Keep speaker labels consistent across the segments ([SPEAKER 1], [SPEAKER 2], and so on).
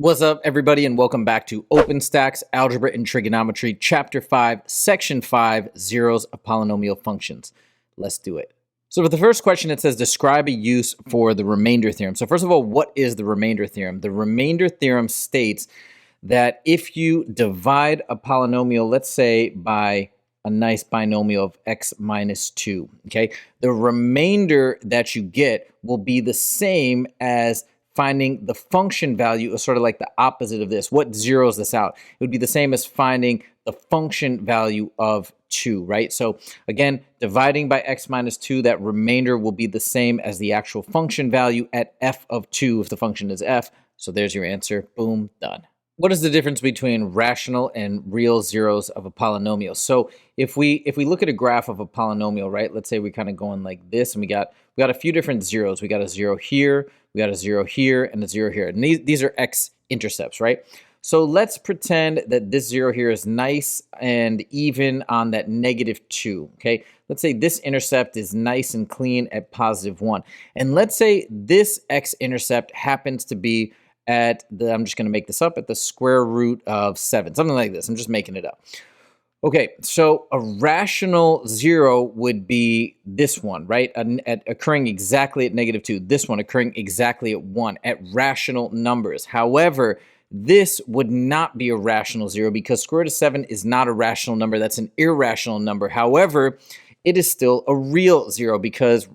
[SPEAKER 1] What's up, everybody, and welcome back to OpenStax Algebra and Trigonometry, Chapter 5, Section 5, Zeros of Polynomial Functions. Let's do it. So for the first question, it says, describe a use for the remainder theorem. So first of all, what is the remainder theorem? The remainder theorem states that if you divide a polynomial, let's say by a nice binomial of x minus 2, okay, the remainder that you get will be the same as finding the function value is sort of like the opposite of this. What zeroes this out? It would be the same as finding the function value of 2, right? So again, dividing by x minus 2, that remainder will be the same as the actual function value at f of 2 if the function is f. So there's your answer. Boom, done. What is the difference between rational and real zeros of a polynomial? So if we look at a graph of a polynomial, right? Let's say we're kind of going like this, and we got a few different zeros. We got a 0 here, we got a 0 here, and a 0 here. And these are x-intercepts, right? So let's pretend that this 0 here is nice and even on that -2, okay? Let's say this intercept is nice and clean at +1. And let's say this x-intercept happens to be at the, I'm just going to make this up, at the square root of 7, something like this. I'm just making it up. Okay, so a rational zero would be this one, right? Occurring exactly at -2. This one occurring exactly at 1 at rational numbers. However, this would not be a rational zero because square root of 7 is not a rational number. That's an irrational number. However, it is still a real zero because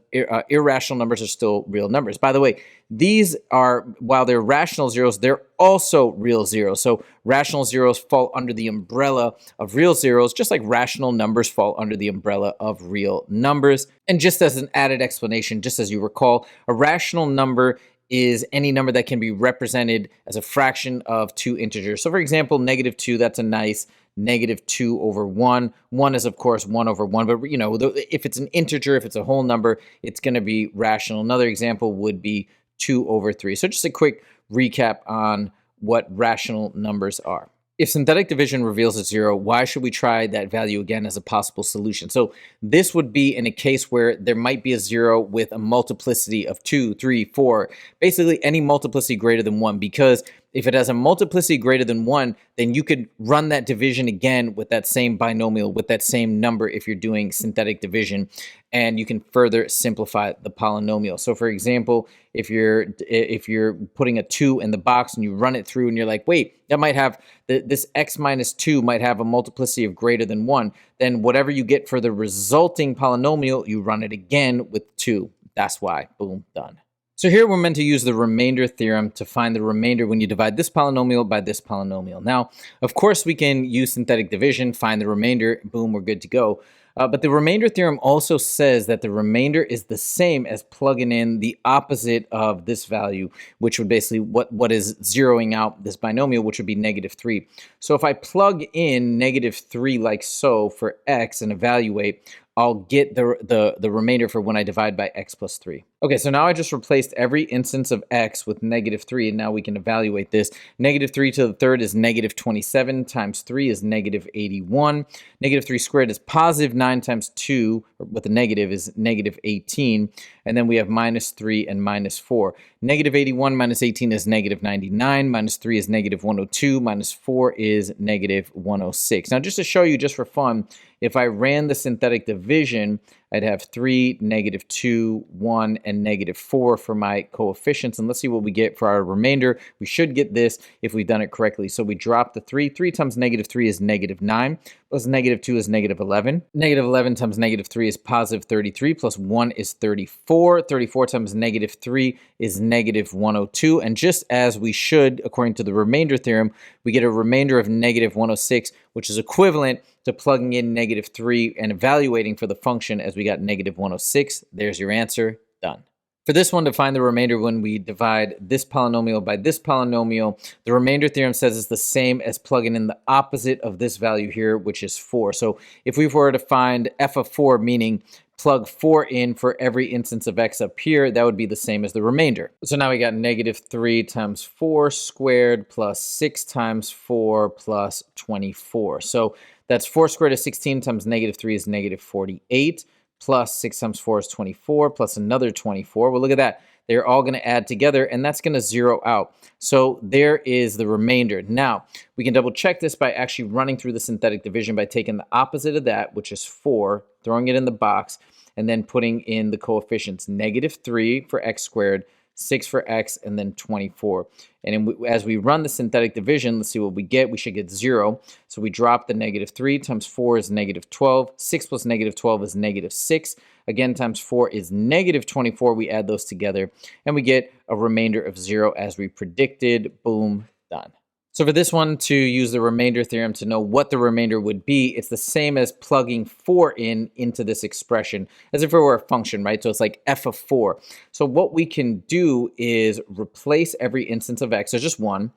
[SPEAKER 1] irrational numbers are still real numbers. By the way, these are, while they're rational zeros, they're also real zeros. So rational zeros fall under the umbrella of real zeros, just like rational numbers fall under the umbrella of real numbers. And just as an added explanation, just as you recall, a rational number is any number that can be represented as a fraction of two integers. So for example, -2, that's a nice -2/1. 1 is, of course, 1/1, but you know, if it's an integer, if it's a whole number, it's going to be rational. Another example would be 2/3. So just a quick recap on what rational numbers are. If synthetic division reveals a 0, why should we try that value again as a possible solution? So this would be in a case where there might be a 0 with a multiplicity of 2, 3, 4, basically any multiplicity greater than 1, because if it has a multiplicity greater than 1, then you could run that division again with that same binomial, with that same number if you're doing synthetic division, and you can further simplify the polynomial. So for example, if you're putting a 2 in the box and you run it through and you're like, wait, that might have, this x minus 2 might have a multiplicity of greater than 1, then whatever you get for the resulting polynomial, you run it again with 2. That's why. Boom, done. So here we're meant to use the remainder theorem to find the remainder when you divide this polynomial by this polynomial. Now, of course, we can use synthetic division, find the remainder, boom, we're good to go. But the remainder theorem also says that the remainder is the same as plugging in the opposite of this value, which would basically what is zeroing out this binomial, which would be -3. So if I plug in -3 like so for x and evaluate, I'll get the remainder for when I divide by x plus 3. Okay, so now I just replaced every instance of x with -3, and now we can evaluate this. -3 to the third is -27 times 3 is -81. -3 squared is +9 times 2, with the negative, is -18. And then we have -3 and -4. -81 minus 18 is -99, -3 is -102, -4 is -106. Now, just to show you, just for fun, if I ran the synthetic division, I'd have 3, -2, 1, and -4 for my coefficients. And let's see what we get for our remainder. We should get this if we've done it correctly. So we drop the 3. 3 times -3 is -9, plus -2 is -11. -11 times -3 is +33, plus 1 is 34. 34 times -3 is -102. And just as we should, according to the remainder theorem, we get a remainder of -106, which is equivalent to plugging in -3 and evaluating for the function as we got -106. There's your answer. Done. For this one, to find the remainder when we divide this polynomial by this polynomial, the remainder theorem says it's the same as plugging in the opposite of this value here, which is 4. So if we were to find f of 4, meaning plug 4 in for every instance of x up here, that would be the same as the remainder. So now we got -3 times 4 squared plus 6 times 4 plus 24. So that's 4 squared is 16 times -3 is -48. Plus 6 times 4 is 24, plus another 24. Well, look at that. they're all going to add together, and that's going to zero out. So there is the remainder. Now, we can double check this by actually running through the synthetic division by taking the opposite of that, which is 4, throwing it in the box, and then putting in the coefficients, -3 for x squared, 6 for x, and then 24. And as we run the synthetic division, let's see what we get. We should get 0. So we drop the -3 times 4 is -12. 6 plus -12 is -6. Again, times 4 is -24. We add those together, and we get a remainder of 0 as we predicted. Boom, done. So for this one, to use the remainder theorem to know what the remainder would be, it's the same as plugging 4 into this expression, as if it were a function, right? So it's like f of 4. So what we can do is replace every instance of x, so just 1,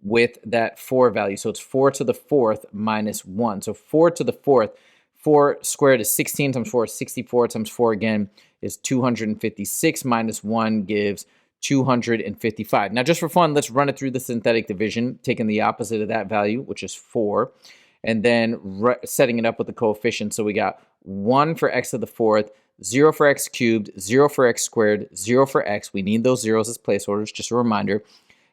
[SPEAKER 1] with that 4 value. So it's 4 to the 4th minus 1. So 4 to the 4th, 4 squared is 16 times 4 is 64 times 4 again is 256 minus 1 gives 255. Now, just for fun, let's run it through the synthetic division, taking the opposite of that value, which is 4, and then setting it up with the coefficients. So we got 1 for x to the 4th, 0 for x cubed, 0 for x squared, 0 for x. We need those zeros as placeholders, just a reminder.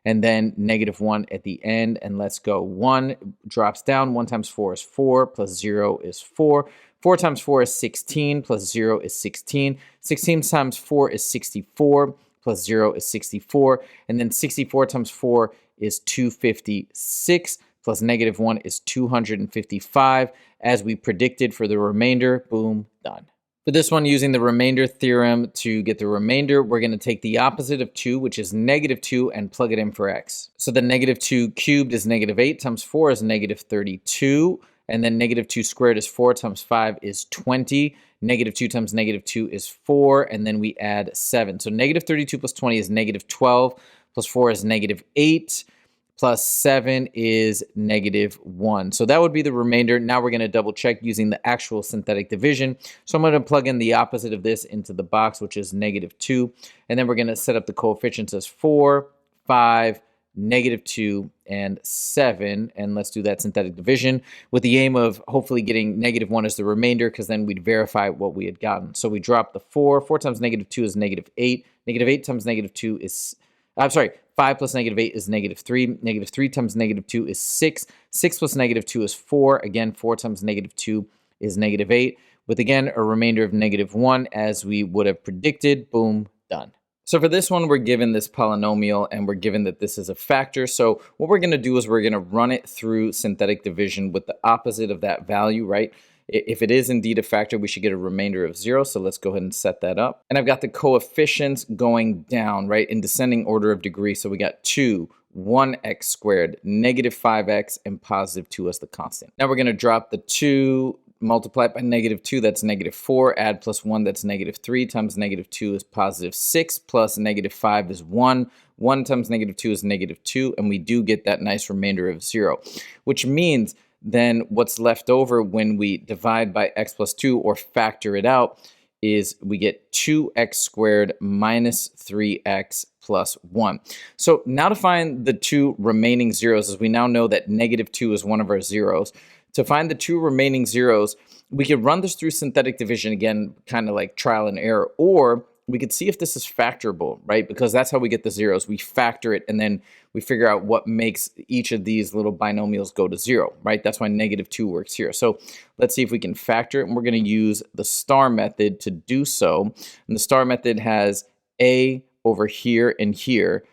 [SPEAKER 1] And then -1 at the end, and let's go. 1 drops down. 1 times 4 is 4, plus 0 is 4. 4 times 4 is 16, plus 0 is 16. 16 times 4 is 64, plus 0 is 64. And then 64 times 4 is 256, plus -1 is 255. As we predicted for the remainder, boom, done. For this one, using the remainder theorem to get the remainder, we're going to take the opposite of 2, which is -2, and plug it in for x. So the -2 cubed is -8 times 4 is -32. And then -2 squared is 4 times 5 is 20. -2 times -2 is 4. And then we add 7. So -32 plus 20 is -12. Plus 4 is -8. Plus 7 is -1. So that would be the remainder. Now we're going to double check using the actual synthetic division. So I'm going to plug in the opposite of this into the box, which is -2. And then we're going to set up the coefficients as 4, 5, -2, and 7. And let's do that synthetic division with the aim of hopefully getting -1 as the remainder, because then we'd verify what we had gotten. So we drop the 4. 4 times -2 is -8. -8 times -2 is, I'm sorry, 5 plus -8 is -3. -3 times -2 is 6. 6 plus -2 is 4. Again, 4 times -2 is -8. With, again, a remainder of -1 as we would have predicted. Boom, done. So for this one, we're given this polynomial, and we're given that this is a factor. So what we're going to do is we're going to run it through synthetic division with the opposite of that value, right? If it is indeed a factor, we should get a remainder of 0. So let's go ahead and set that up. And I've got the coefficients going down, right, in descending order of degree. So we got 2, 1x squared, -5x, and +2 as the constant. Now we're going to drop the 2, multiply it by -2, that's -4, add +1, that's -3, times -2 is +6, plus -5 is 1. 1 times -2 is -2, and we do get that nice remainder of 0, which means then what's left over when we divide by x plus 2 or factor it out is we get 2x squared minus 3x plus 1. So now to find the 2 remaining zeros, as we now know that -2 is one of our zeros, to find the 2 remaining zeros, we could run this through synthetic division again, kind of like trial and error, or we could see if this is factorable, right? Because that's how we get the zeros. We factor it, and then we figure out what makes each of these little binomials go to 0, right? That's why -2 works here. So let's see if we can factor it, and we're going to use the star method to do so. And the star method has a over here and here,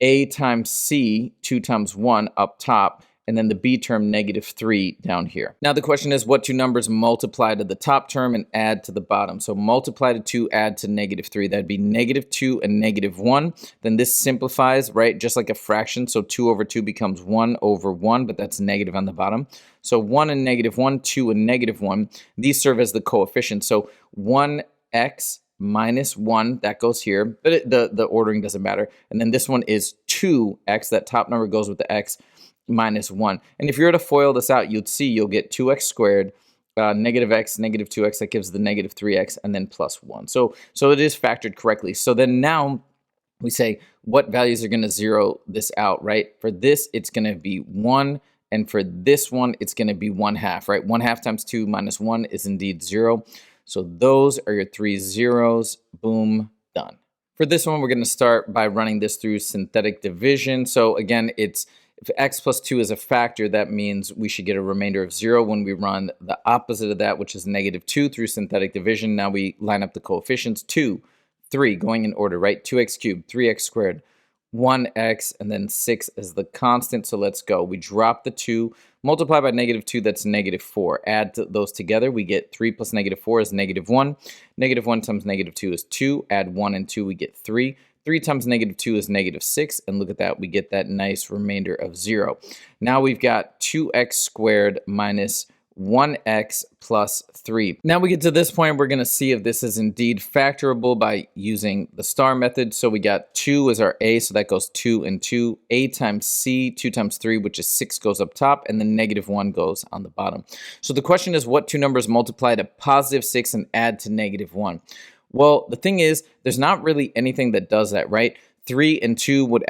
[SPEAKER 1] a times c, 2 times 1 up top, and then the b term -3 down here. Now the question is, what two numbers multiply to the top term and add to the bottom? So multiply to 2, add to -3. That'd be -2 and -1. Then this simplifies, right, just like a fraction. So 2 over 2 becomes 1 over 1, but that's negative on the bottom. So 1 and -1, 2 and -1, these serve as the coefficients. So 1x minus 1, that goes here, but the ordering doesn't matter. And then this one is 2x, that top number goes with the x, minus 1. And if you were to FOIL this out, you'll get 2x squared, -x, -2x, that gives the -3x, and then plus 1. So it is factored correctly. So then now we say, what values are going to zero this out, right? For this, it's going to be 1. And for this one, it's going to be 1/2, right? 1/2 times 2 minus 1 is indeed 0. So those are your 3 zeros. Boom, done. For this one, we're going to start by running this through synthetic division. So again, if x plus 2 is a factor, that means we should get a remainder of 0 when we run the opposite of that, which is -2 through synthetic division. Now we line up the coefficients, 2, 3, going in order, right? 2x cubed, 3x squared, 1x, and then 6 is the constant. So let's go. We drop the 2, multiply by -2, that's -4. Add those together, we get 3 plus -4 is -1. -1 times -2 is 2. Add 1 and 2, we get 3. 3 times -2 is -6. And look at that, we get that nice remainder of 0. Now we've got 2x squared minus 1x plus 3. Now we get to this point, we're going to see if this is indeed factorable by using the star method. So we got 2 as our a, so that goes 2 and 2. A times c, 2 times 3, which is 6, goes up top, and then -1 goes on the bottom. So the question is, what two numbers multiply to +6 and add to -1? Well, the thing is, there's not really anything that does that, right? 3 and 2 would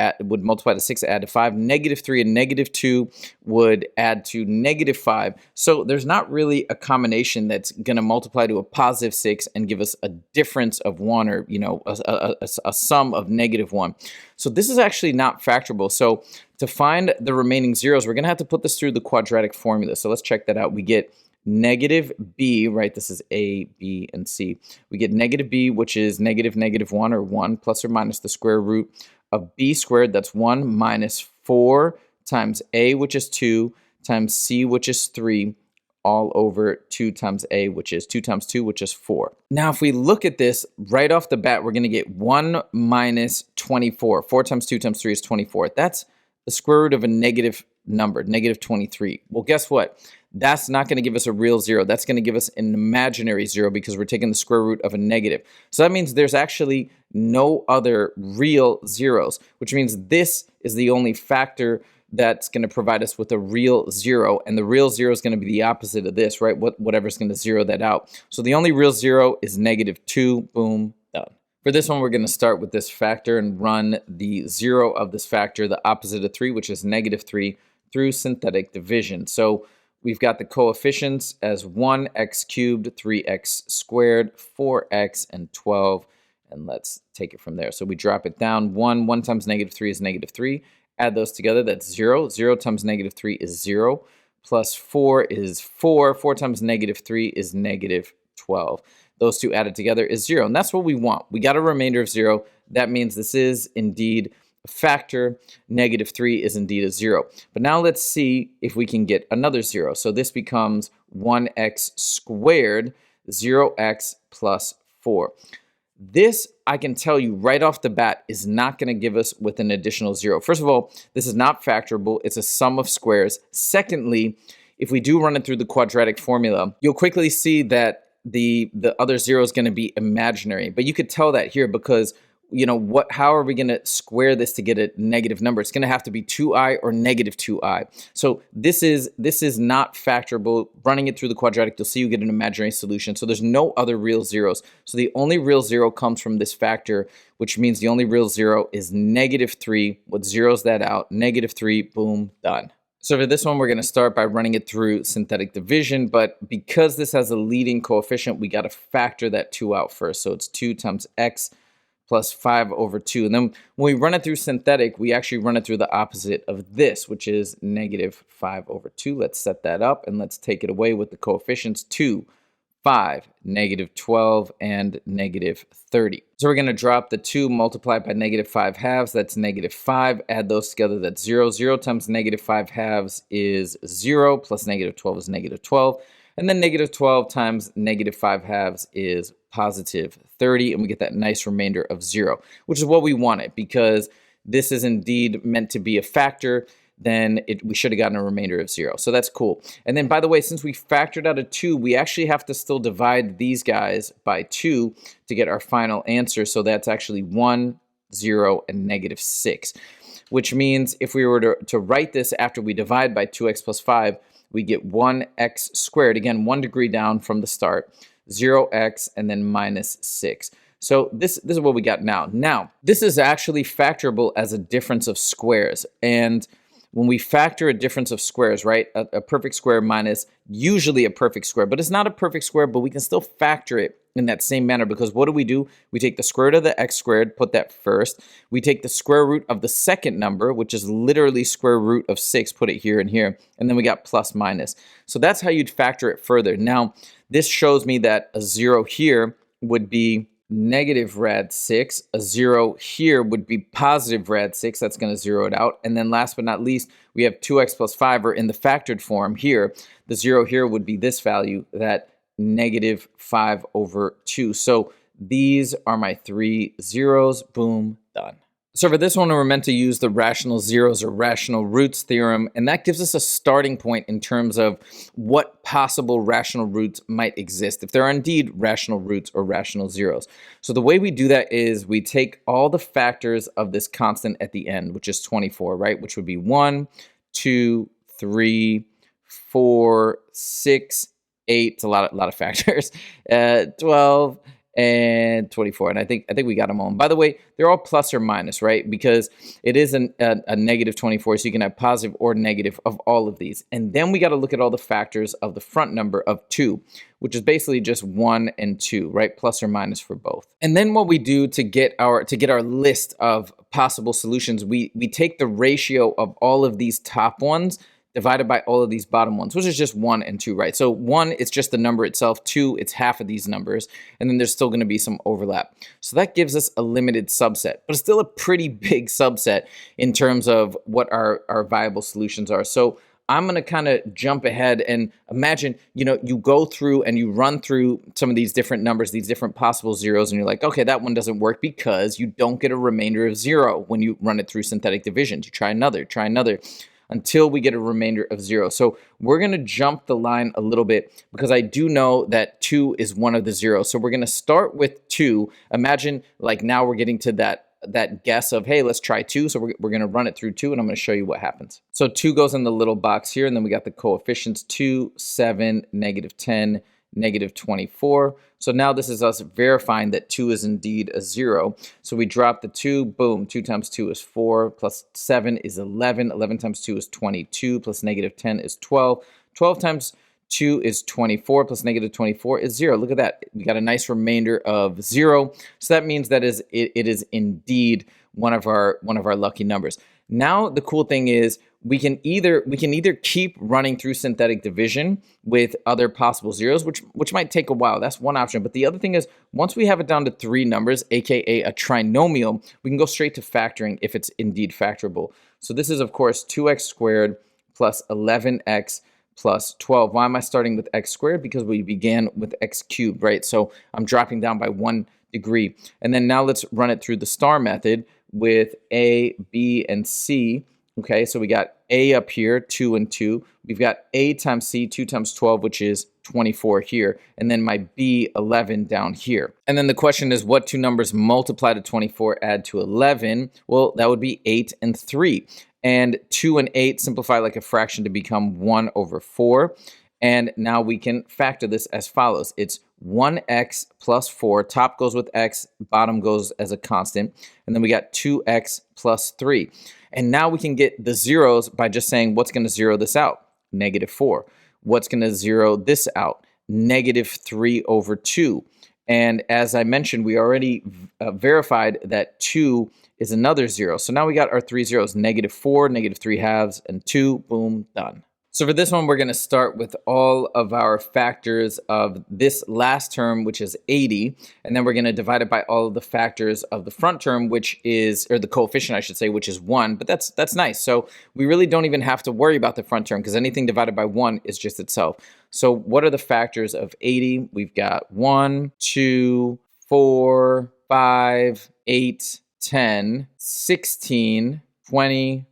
[SPEAKER 1] multiply to 6, add to 5. -3 and -2 would add to -5. So there's not really a combination that's going to multiply to a +6 and give us a difference of 1, or a sum of -1. So this is actually not factorable. So to find the remaining zeros, we're going to have to put this through the quadratic formula. So let's check that out. We get -b, right? This is a, b, and c. We get -b, which is -1, or 1, plus or minus the square root of b squared, that's 1, minus 4 times a, which is 2, times c, which is 3, all over 2 times a, which is 2 times 2, which is 4. Now, if we look at this right off the bat, we're going to get 1 minus 24. 4 times 2 times 3 is 24. That's the square root of a negative number, -23. Well, guess what? That's not going to give us a real 0. That's going to give us an imaginary 0 because we're taking the square root of a negative. So that means there's actually no other real zeros, which means this is the only factor that's going to provide us with a real 0. And the real 0 is going to be the opposite of this, right? Whatever's going to zero that out. So the only real 0 is -2. Boom, done. For this one, we're going to start with this factor and run the 0 of this factor, the opposite of 3, which is -3, through synthetic division. So we've got the coefficients as 1x cubed, 3x squared, 4x, and 12. And let's take it from there. So we drop it down. 1 times -3 is -3. Add those together, that's 0. 0 times -3 is 0. Plus 4 is 4. 4 times -3 is -12. Those two added together is 0. And that's what we want. We got a remainder of 0. That means this is indeed factor. -3 is indeed a 0. But now let's see if we can get another 0. So this becomes 1x squared, 0x plus 4. This, I can tell you right off the bat, is not going to give us with an additional 0. First of all, this is not factorable. It's a sum of squares. Secondly, if we do run it through the quadratic formula, you'll quickly see that the other 0 is going to be imaginary. But you could tell that here because how are we going to square this to get a negative number? It's going to have to be 2i or -2i. So this is not factorable. Running it through the quadratic, you'll see you get an imaginary solution. So there's no other real zeros. So the only real 0 comes from this factor, which means the only real 0 is -3. What zeros that out? -3, boom, done. So for this one, we're going to start by running it through synthetic division, but because this has a leading coefficient, we got to factor that 2 out first. So it's 2 times x plus 5 over 2. And then when we run it through synthetic, we actually run it through the opposite of this, which is -5 over 2. Let's set that up and let's take it away with the coefficients 2, 5, -12, and -30. So we're going to drop the 2 multiplied by -5 halves. That's -5. Add those together. That's 0. 0 times -5 halves is 0, plus -12 is -12. And then -12 times -5 halves is +30, and we get that nice remainder of 0, which is what we wanted because this is indeed meant to be a factor. Then we should have gotten a remainder of 0. So that's cool. And then, by the way, since we factored out a 2, we actually have to still divide these guys by 2 to get our final answer. So that's actually 1, 0, and -6, which means if we were to write this after we divide by 2x plus 5, we get 1x squared, again, 1 degree down from the start, 0x, and then -6. So this is what we got now. Now, this is actually factorable as a difference of squares. And when we factor a difference of squares, right? A perfect square minus usually a perfect square, but it's not a perfect square, but we can still factor it in that same manner, because what do? We take the square root of the x squared, put that first. We take the square root of the second number, which is literally square root of 6, put it here and here, and then we got plus minus. So that's how you'd factor it further. Now, this shows me that a 0 here would be negative rad 6. A 0 here would be positive rad 6. That's going to zero it out. And then last but not least, we have 2x plus 5, or in the factored form here, the 0 here would be this value, that negative 5 over 2. So these are my 3 zeros. Boom, done. So for this one, we're meant to use the rational zeros or rational roots theorem, and that gives us a starting point in terms of what possible rational roots might exist, if there are indeed rational roots or rational zeros. So the way we do that is we take all the factors of this constant at the end, which is 24, right? Which would be 1, 2, 3, 4, 6, 8. It's a lot of factors. 12. And 24, and I think we got them all. And by the way, they're all plus or minus, right? Because it is a negative 24, so you can have positive or negative of all of these. And then we got to look at all the factors of the front number of 2, which is basically just 1 and 2, right? Plus or minus for both. And then what we do to get our list of possible solutions, we take the ratio of all of these top ones divided by all of these bottom ones, which is just 1 and 2, right? So 1, it's just the number itself. 2, it's half of these numbers. And then there's still going to be some overlap. So that gives us a limited subset, but it's still a pretty big subset in terms of what our viable solutions are. So I'm going to kind of jump ahead and imagine, you go through and you run through some of these different numbers, these different possible zeros, and you're like, okay, that one doesn't work because you don't get a remainder of 0 when you run it through synthetic division. You try another, until we get a remainder of 0. So we're going to jump the line a little bit because I do know that 2 is one of the zeros. So we're going to start with 2. Imagine like now we're getting to that guess of, hey, let's try 2. So we're going to run it through 2, and I'm going to show you what happens. So 2 goes in the little box here, and then we got the coefficients 2, 7, negative 10, negative 24. So now this is us verifying that 2 is indeed a 0. So we drop the 2, boom, 2 times 2 is 4, plus 7 is 11, 11 times 2 is 22, plus negative 10 is 12, 12 times 2 is 24, plus negative 24 is 0. Look at that. We got a nice remainder of 0. So that means that it is indeed one of our lucky numbers. Now the cool thing is we can either keep running through synthetic division with other possible zeros, which might take a while. That's one option. But the other thing is, once we have it down to 3 numbers, aka a trinomial, we can go straight to factoring if it's indeed factorable. So this is, of course, 2x squared plus 11x plus 12. Why am I starting with x squared? Because we began with x cubed, right? So I'm dropping down by 1 degree. And then now let's run it through the star method with a, b, and c. Okay, so we got a up here, 2 and 2. We've got a times c, 2 times 12, which is 24 here. And then my b, 11 down here. And then the question is, what 2 numbers multiply to 24 add to 11? Well, that would be 8 and 3. And 2 and 8 simplify like a fraction to become 1 over 4. And now we can factor this as follows. It's 1x plus 4. Top goes with x, bottom goes as a constant. And then we got 2x plus 3. And now we can get the zeros by just saying, what's going to zero this out? Negative 4. What's going to zero this out? Negative 3 over 2. And as I mentioned, we already verified that 2 is another 0. So now we got our 3 zeros, negative 4, negative 3 halves, and 2. Boom, done. So for this one, we're going to start with all of our factors of this last term, which is 80. And then we're going to divide it by all of the factors of the front term, which is, or the coefficient, I should say, which is 1. But that's nice. So we really don't even have to worry about the front term because anything divided by 1 is just itself. So what are the factors of 80? We've got 1, 2, 4, 5, 8, 10, 16, 20,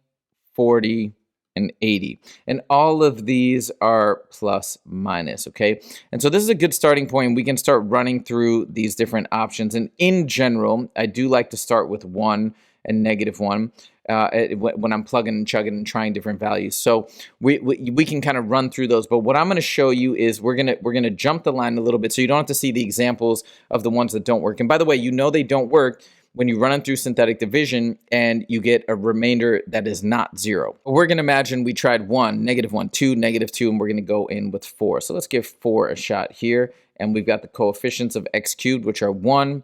[SPEAKER 1] 40, and 80. And all of these are plus minus, okay? And so this is a good starting point. We can start running through these different options. And in general, I do like to start with 1 and negative 1 when I'm plugging and chugging and trying different values. So we can kind of run through those. But what I'm going to show you is we're gonna jump the line a little bit so you don't have to see the examples of the ones that don't work. And by the way, you know they don't work when you run them through synthetic division and you get a remainder that is not 0. We're going to imagine we tried 1, -1, 2, -2, and we're going to go in with 4. So let's give 4 a shot here. And we've got the coefficients of x cubed, which are 1,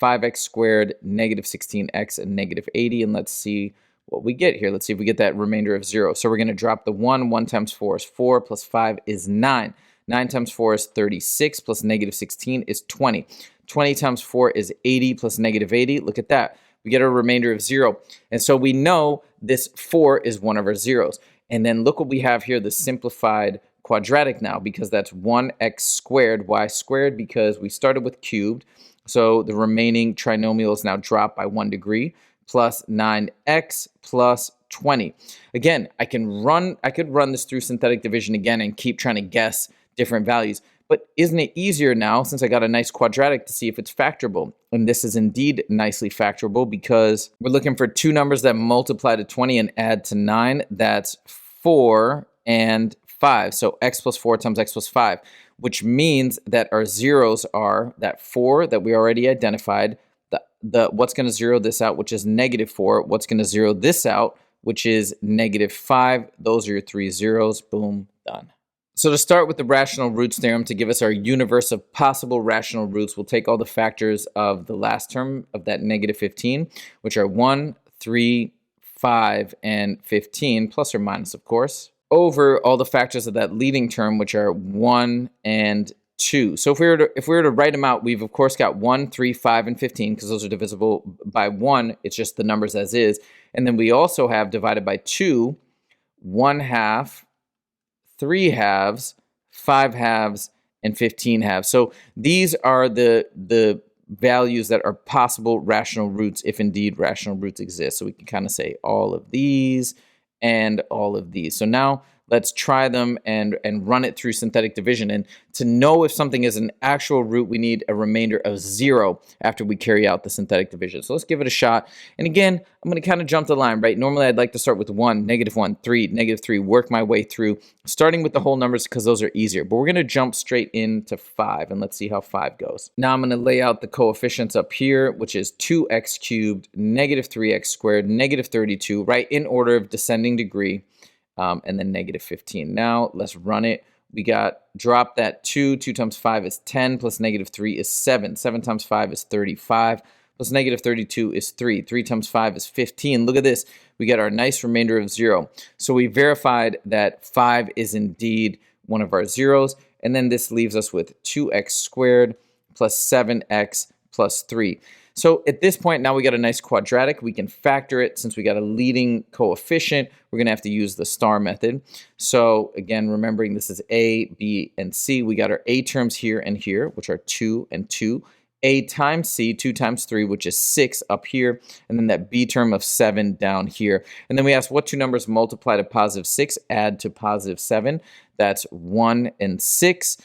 [SPEAKER 1] 5x squared, -16x, and -80. And let's see what we get here. Let's see if we get that remainder of 0. So we're going to drop the 1. 1 times 4 is 4, plus 5 is 9. 9 times 4 is 36, plus -16 is 20. 20 times 4 is 80, plus -80. Look at that. We get a remainder of 0. And so we know this 4 is one of our zeros. And then look what we have here, the simplified quadratic now, because that's 1x squared, y squared, because we started with cubed. So the remaining trinomial is now dropped by 1 degree, plus 9x plus 20. Again, I could run this through synthetic division again and keep trying to guess different values. But isn't it easier now, since I got a nice quadratic, to see if it's factorable? And this is indeed nicely factorable, because we're looking for two numbers that multiply to 20 and add to 9. That's 4 and 5. So x plus 4 times x plus 5, which means that our zeros are that 4 that we already identified, the what's going to zero this out, which is -4, what's going to zero this out, which is -5. Those are your 3 zeros. Boom, done. So to start with the rational roots theorem, to give us our universe of possible rational roots, we'll take all the factors of the last term of that -15, which are 1, 3, 5, and 15, plus or minus, of course, over all the factors of that leading term, which are 1 and 2. So if we were to write them out, we've of course got 1, 3, 5, and 15, because those are divisible by 1. It's just the numbers as is. And then we also have divided by 2, 1/2, 3 halves, 5 halves, and 15 halves. So these are the values that are possible rational roots, if indeed rational roots exist. So we can kind of say all of these and all of these. So now let's try them and run it through synthetic division. And to know if something is an actual root, we need a remainder of 0 after we carry out the synthetic division. So let's give it a shot. And again, I'm going to kind of jump the line, right? Normally, I'd like to start with 1, -1, 3, -3, work my way through, starting with the whole numbers because those are easier. But we're going to jump straight into 5, and let's see how 5 goes. Now I'm going to lay out the coefficients up here, which is 2x cubed, -3x squared, -32, right, in order of descending degree. And then -15. Now let's run it. We got, drop that 2. 2 times 5 is 10, plus -3 is 7. 7 times 5 is 35, plus -32 is 3. 3 times 5 is 15. Look at this. We got our nice remainder of 0. So we verified that 5 is indeed one of our zeros. And then this leaves us with 2x squared plus 7x plus 3. So at this point, now we got a nice quadratic. We can factor it. Since we got a leading coefficient, we're going to have to use the star method. So again, remembering this is A, B, and C, we got our A terms here and here, which are 2 and 2. A times C, 2 times 3, which is 6 up here. And then that B term of 7 down here. And then we ask what two numbers multiply to +6, add to +7. That's 1 and 6.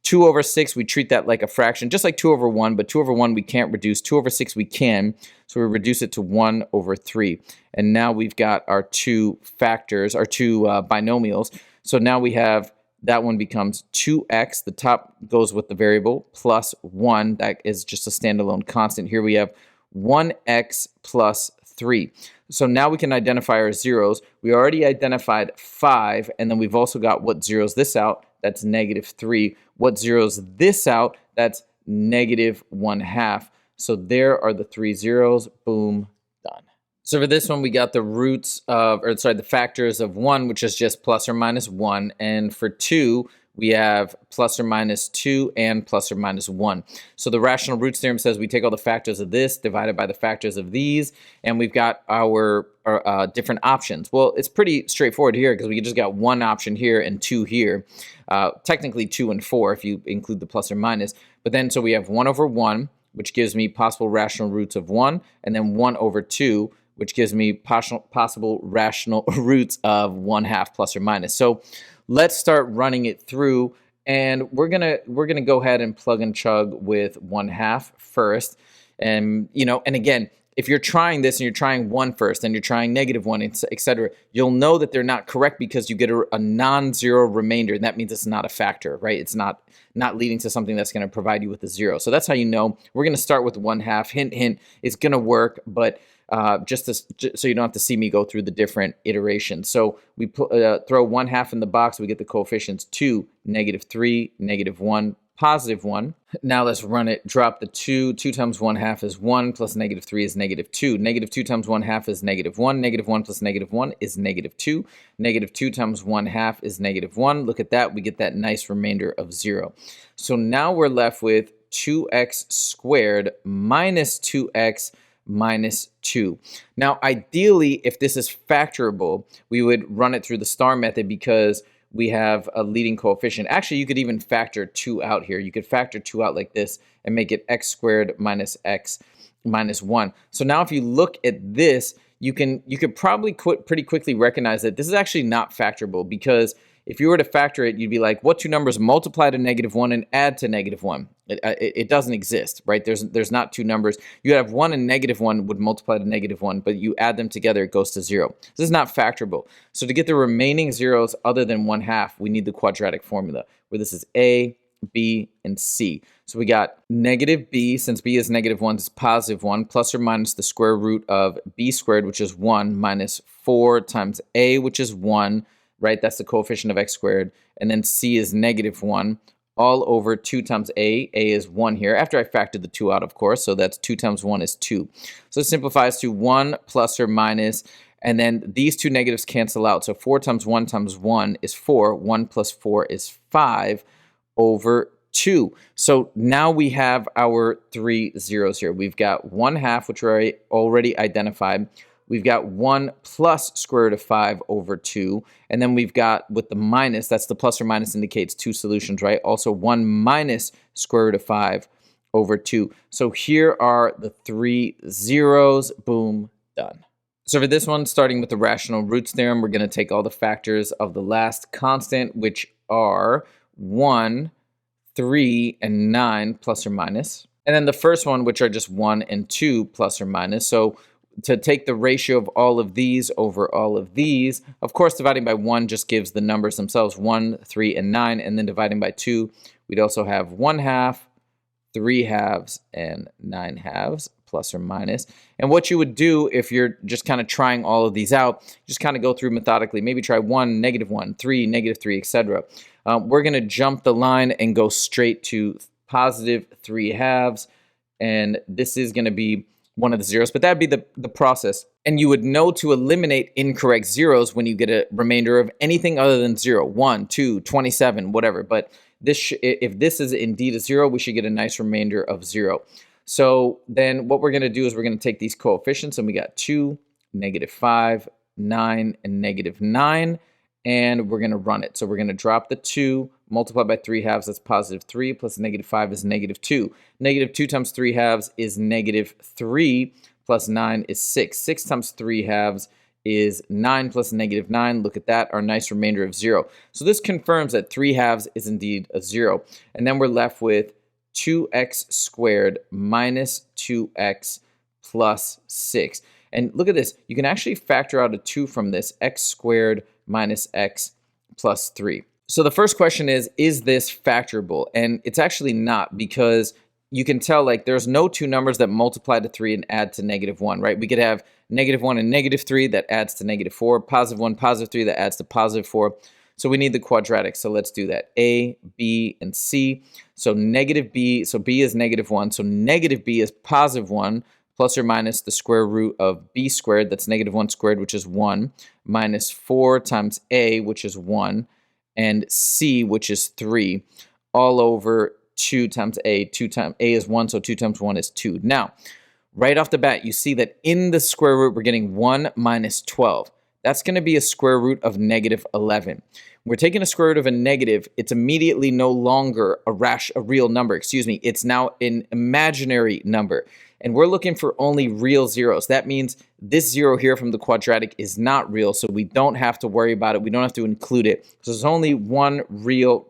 [SPEAKER 1] 2 over 6, we treat that like a fraction, just like 2 over 1, but 2 over 1 we can't reduce. 2 over 6 we can, so we reduce it to 1 over 3. And now we've got our two factors, our two binomials. So now we have, that one becomes 2x, the top goes with the variable, plus 1, that is just a standalone constant. Here we have 1x plus 3. So now we can identify our zeros. We already identified 5, and then we've also got what zeros this out. That's -3. What zeros this out? That's -1/2. So there are the 3 zeros. Boom, done. So for this one, we got the roots of, the factors of 1, which is just plus or minus 1. And for 2, we have plus or minus 2 and plus or minus 1. So the rational roots theorem says we take all the factors of this divided by the factors of these, and we've got our different options. Well, it's pretty straightforward here because we just got one option here and 2 here. Technically 2 and 4 if you include the plus or minus. But then so we have 1 over 1, which gives me possible rational roots of 1, and then 1 over 2, which gives me possible rational roots of 1/2 plus or minus. So let's start running it through, and we're gonna go ahead and plug and chug with 1/2 first. And and again, if you're trying this and you're trying 1 first, and you're trying -1, etc., you'll know that they're not correct because you get a non-zero remainder, and that means it's not a factor, right? It's not leading to something that's going to provide you with a 0. So that's how you know. We're going to start with 1/2. Hint, hint, it's going to work, but just so you don't have to see me go through the different iterations. So we throw 1/2 in the box, we get the coefficients 2, -3, -1, +1. Now let's run it. Drop the 2. 2 times 1/2 is 1, plus -3 is -2. -2 times 1/2 is -1. -1 plus -1 is -2. -2 times 1/2 is -1. Look at that. We get that nice remainder of 0. So now we're left with 2x squared minus 2x minus 2. Now, ideally, if this is factorable, we would run it through the star method because we have a leading coefficient. Actually, you could even factor 2 out here. You could factor 2 out like this and make it x squared minus x minus 1. So now if you look at this, you could probably pretty quickly recognize that this is actually not factorable, because if you were to factor it, you'd be like, what two numbers multiply to -1 and add to -1? It doesn't exist, right? There's not two numbers. You have 1 and -1 would multiply to -1, but you add them together, it goes to 0. This is not factorable. So to get the remaining zeros other than 1/2, we need the quadratic formula, where this is a, b, and c. So we got -b, since b is -1, it's +1, plus or minus the square root of b squared, which is 1, minus 4 times a, which is 1, right? That's the coefficient of x squared. And then c is -1, all over 2 times a. A is 1 here, after I factored the 2 out, of course. So that's 2 times 1 is 2. So it simplifies to 1 plus or minus, and then these two negatives cancel out. So 4 times 1 is 4. 1 plus 4 is 5 over 2. So now we have our 3 zeros here. We've got 1/2, which we already identified. We've got 1 plus square root of 5 over 2. And then we've got, with the minus, that's the plus or minus indicates two solutions, right? Also 1 minus square root of 5 over 2. So here are the 3 zeros. Boom, done. So for this one, starting with the rational roots theorem, we're going to take all the factors of the last constant, which are 1, 3, and 9 plus or minus. And then the first one, which are just 1 and 2 plus or minus. So to take the ratio of all of these over all of these, of course, dividing by 1 just gives the numbers themselves, 1, 3, and 9. And then dividing by 2, we'd also have 1/2, 3/2, and 9/2, plus or minus. And what you would do if you're just kind of trying all of these out, just kind of go through methodically. Maybe try 1, -1, 3, -3, etc. We're going to jump the line and go straight to positive 3/2. And this is going to be one of the zeros, but that'd be the process. And you would know to eliminate incorrect zeros when you get a remainder of anything other than 0, 1, 2, 27, whatever. But this if this is indeed a 0, we should get a nice remainder of 0. So then what we're going to do is we're going to take these coefficients, and we got 2, -5, 9, and -9, and we're going to run it. So we're going to drop the 2, multiply by 3/2, that's positive 3, plus -5 is -2. -2 times 3/2 is -3, plus 9 is 6. 6 times 3/2 is 9 plus -9. Look at that, our nice remainder of 0. So this confirms that 3/2 is indeed a 0. And then we're left with 2x squared minus 2x plus 6. And look at this. You can actually factor out a 2 from this, x squared minus x plus 3. So the first question is this factorable? And it's actually not, because you can tell, like, there's no two numbers that multiply to 3 and add to -1, right? We could have -1 and -3 that adds to -4, +1, +3 that adds to +4. So we need the quadratic. So let's do that. A, B, and C. So -b, so B is -1. So -b is +1, plus or minus the square root of b squared, that's -1 squared, which is 1, minus 4 times a, which is 1, and c, which is 3, all over 2 times a. 2 times a is 1, so 2 times 1 is 2. Now, right off the bat, you see that in the square root, we're getting 1 minus 12. That's going to be a square root of -11. We're taking a square root of a negative. It's immediately no longer a real number. It's now an imaginary number. And we're looking for only real zeros. That means this 0 here from the quadratic is not real, so we don't have to worry about it. We don't have to include it. So there's only one real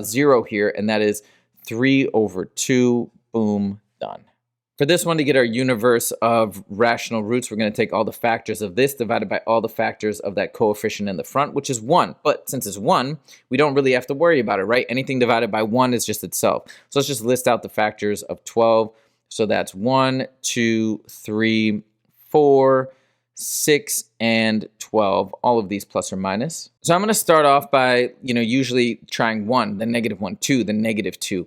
[SPEAKER 1] 0 here, and that is 3 over 2. Boom, done. For this one, to get our universe of rational roots, we're going to take all the factors of this divided by all the factors of that coefficient in the front, which is 1. But since it's 1, we don't really have to worry about it, right? Anything divided by 1 is just itself. So let's just list out the factors of 12. So that's 1, 2, 3, 4, 6, and 12, all of these plus or minus. So I'm going to start off by, usually trying 1, then -1, 2, then -2.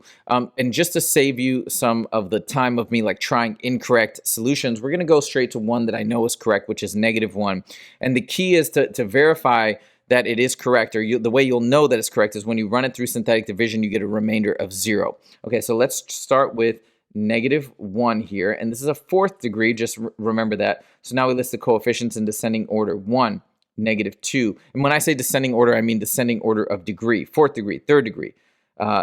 [SPEAKER 1] And just to save you some of the time of me like trying incorrect solutions, we're going to go straight to one that I know is correct, which is -1. And the key is to verify that it is correct, or the way you'll know that it's correct is when you run it through synthetic division, you get a remainder of 0. Okay, so let's start with -1 here, and this is a 4th degree, just remember that. So now we list the coefficients in descending order: 1, -2, and when I say descending order, I mean descending order of degree: 4th degree, 3rd degree,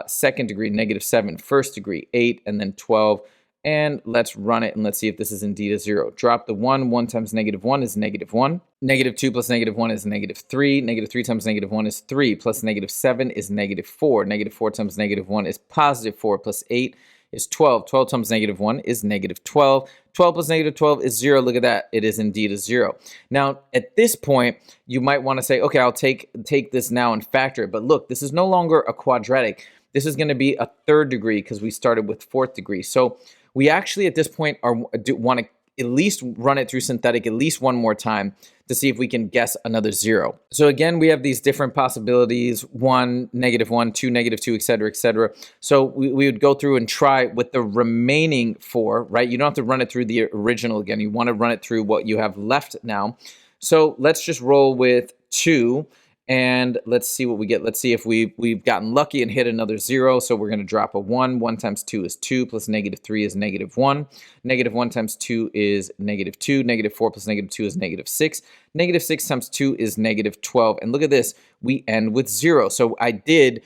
[SPEAKER 1] 2nd degree, -7, 1st degree, 8, and then 12. And let's run it and let's see if this is indeed a 0. Drop the 1. 1 times -1 is -1. -2 plus -1 is -3. -3 times -1 is 3. Plus -7 is -4. -4 times -1 is +4. Plus 8 is 12. 12 times -1 is -12. 12 plus -12 is 0. Look at that. It is indeed a 0. Now, at this point, you might want to say, okay, I'll take this now and factor it. But look, this is no longer a quadratic. This is going to be a 3rd degree because we started with 4th degree. So we actually, at this point, want to at least run it through synthetic at least one more time to see if we can guess another 0. So again, we have these different possibilities: 1, -1, 2, -2, etc., etc. So we would go through and try with the remaining 4, right? You don't have to run it through the original again. You want to run it through what you have left now. So let's just roll with 2. And let's see what we get. Let's see if we've gotten lucky and hit another 0. So we're going to drop a 1. 1 times 2 is 2, plus -3 is -1. -1 times 2 is -2. -4 plus -2 is -6. -6 times 2 is -12. And look at this. We end with 0. So I did,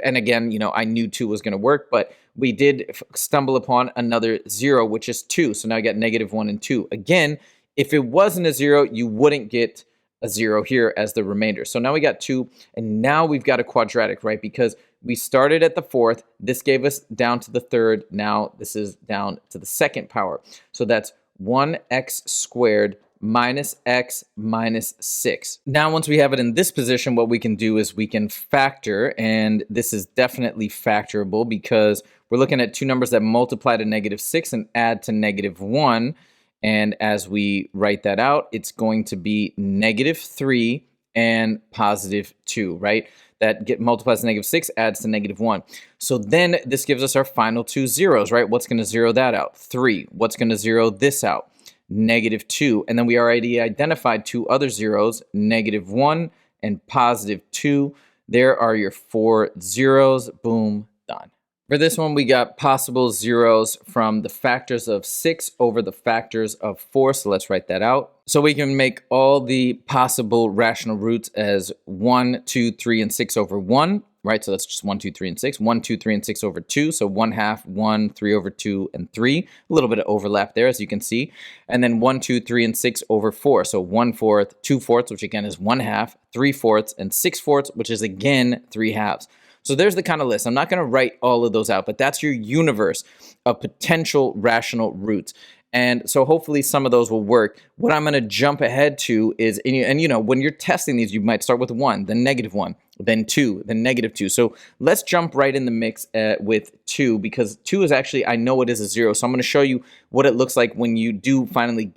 [SPEAKER 1] and again, I knew 2 was going to work, but we did stumble upon another 0, which is 2. So now I got -1 and 2. Again, if it wasn't a 0, you wouldn't get a 0 here as the remainder. So now we got 2, and now we've got a quadratic, right? Because we started at the 4th, this gave us down to the 3rd, now this is down to the 2nd power. So that's 1x squared minus x minus 6. Now, once we have it in this position, what we can do is we can factor, and this is definitely factorable because we're looking at two numbers that multiply to -6 and add to -1. And as we write that out, it's going to be -3 and +2, right? That multiplies to -6, adds to -1. So then this gives us our final two zeros, right? What's going to zero that out? 3. What's going to zero this out? -2. And then we already identified two other zeros, -1 and +2. There are your 4 zeros. Boom, done. For this one, we got possible zeros from the factors of 6 over the factors of 4. So let's write that out. So we can make all the possible rational roots as 1, 2, 3, and 6 over 1, right? So that's just 1, 2, 3, and 6. 1, 2, 3, and 6 over 2. So 1/2, 1, 3 over 2, and 3. A little bit of overlap there, as you can see. And then 1, 2, 3, and 6 over 4. So 1/4, 2/4, which again is 1/2, 3/4, and 6/4, which is again 3/2. So there's the kind of list. I'm not going to write all of those out, but that's your universe of potential rational roots. And so hopefully some of those will work. What I'm going to jump ahead to is, and when you're testing these, you might start with 1, then -1, then 2, then -2. So let's jump right in the mix with 2, because 2 is actually, I know it is a 0. So I'm going to show you what it looks like when you do finally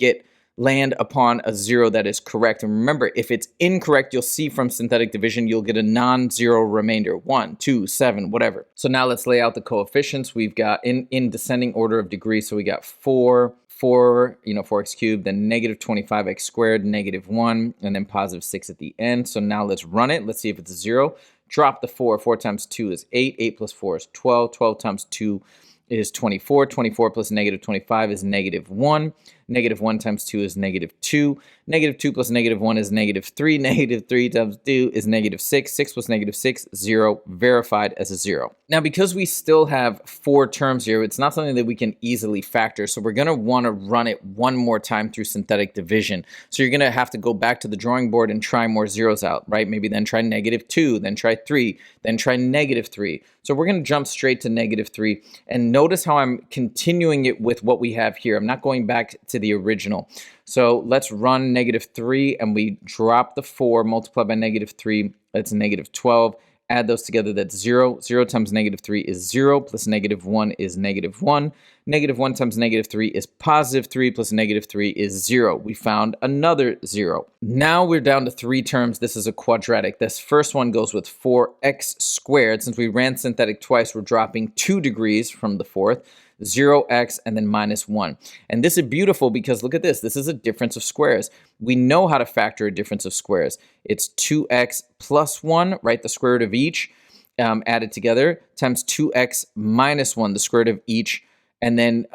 [SPEAKER 1] land upon a 0 that is correct. And remember, if it's incorrect, you'll see from synthetic division, you'll get a non-zero remainder, 1, 2, 7, whatever. So now let's lay out the coefficients. We've got in descending order of degree. So we got 4, 4x cubed, then -25x squared, -1, and then +6 at the end. So now let's run it. Let's see if it's a 0. Drop the 4. 4 times 2 is 8. 8 plus 4 is 12. 12 times 2 is 24. 24 plus -25 is -1. -1 times 2 is -2. -2 plus -1 is -3. -3 times 2 is -6. 6 plus -6, 0, verified as a 0. Now, because we still have 4 terms here, it's not something that we can easily factor. So we're going to want to run it one more time through synthetic division. So you're going to have to go back to the drawing board and try more zeros out, right? Maybe then try -2, then try 3, then try -3. So we're going to jump straight to -3. And notice how I'm continuing it with what we have here. I'm not going back to the original. So let's run -3, and we drop the 4, multiply by -3, that's -12. Add those together, that's 0. 0 times -3 is 0, plus -1 is -1. -1 times -3 is +3, plus -3 is 0. We found another 0. Now we're down to 3 terms. This is a quadratic. This first one goes with 4x squared. Since we ran synthetic twice, we're dropping 2 degrees from the fourth. 0x, and then -1. And this is beautiful because look at this. This is a difference of squares. We know how to factor a difference of squares. It's 2x plus 1, right? The square root of each added together times 2x minus 1, the square root of each, and then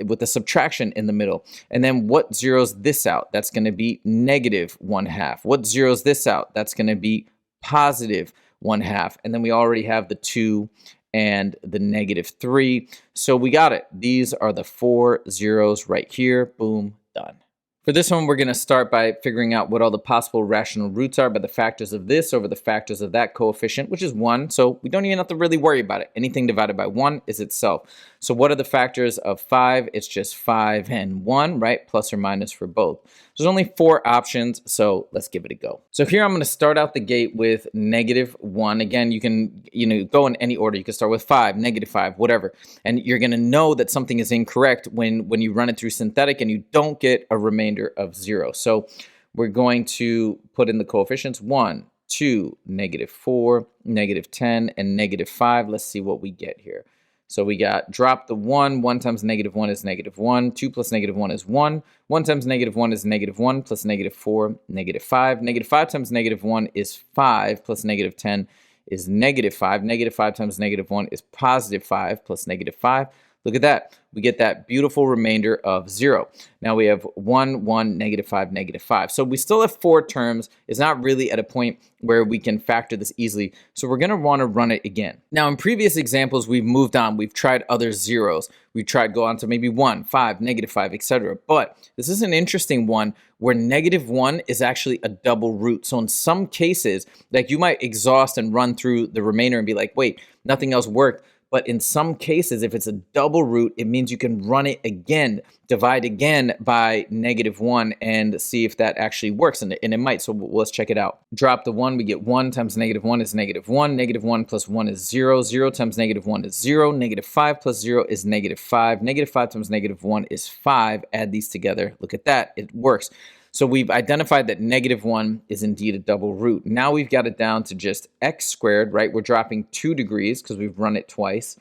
[SPEAKER 1] with the subtraction in the middle. And then what zeros this out? That's going to be -1/2. What zeros this out? That's going to be +1/2. And then we already have the 2 and the -3. So we got it. These are the 4 zeros right here. Boom, done. For this one, we're going to start by figuring out what all the possible rational roots are by the factors of this over the factors of that coefficient, which is 1. So we don't even have to really worry about it. Anything divided by 1 is itself. So what are the factors of 5? It's just 5 and 1, right? Plus or minus for both. There's only 4 options, so let's give it a go. So here I'm going to start out the gate with -1. Again, you can go in any order. You can start with 5, -5, whatever. And you're going to know that something is incorrect when you run it through synthetic and you don't get a remainder of 0. So we're going to put in the coefficients 1, 2, -4, -10, and -5. Let's see what we get here. So we got drop the 1. 1 times -1 is -1. 2 plus -1 is 1. 1 times -1 is -1 plus -4, -5. -5 times -1 is 5 plus -10 is -5. -5 times -1 is +5 plus -5. Look at that. We get that beautiful remainder of 0. Now we have 1, 1, -5, -5. So we still have 4 terms. It's not really at a point where we can factor this easily. So we're going to want to run it again. Now in previous examples, we've moved on. We've tried other zeros. We've tried go on to maybe 1, 5, -5, etc. But this is an interesting one where -1 is actually a double root. So in some cases, like you might exhaust and run through the remainder and be like, wait, nothing else worked. But in some cases, if it's a double root, it means you can run it again, divide again by -1 and see if that actually works. And it might, so let's check it out. Drop the 1, we get 1 times -1 is -1. -1 plus 1 is 0. 0 times -1 is 0. -5 plus 0 is -5. -5 times -1 is 5. Add these together. Look at that. It works. So we've identified that -1 is indeed a double root. Now we've got it down to just x squared, right? We're dropping 2 degrees because we've run it twice,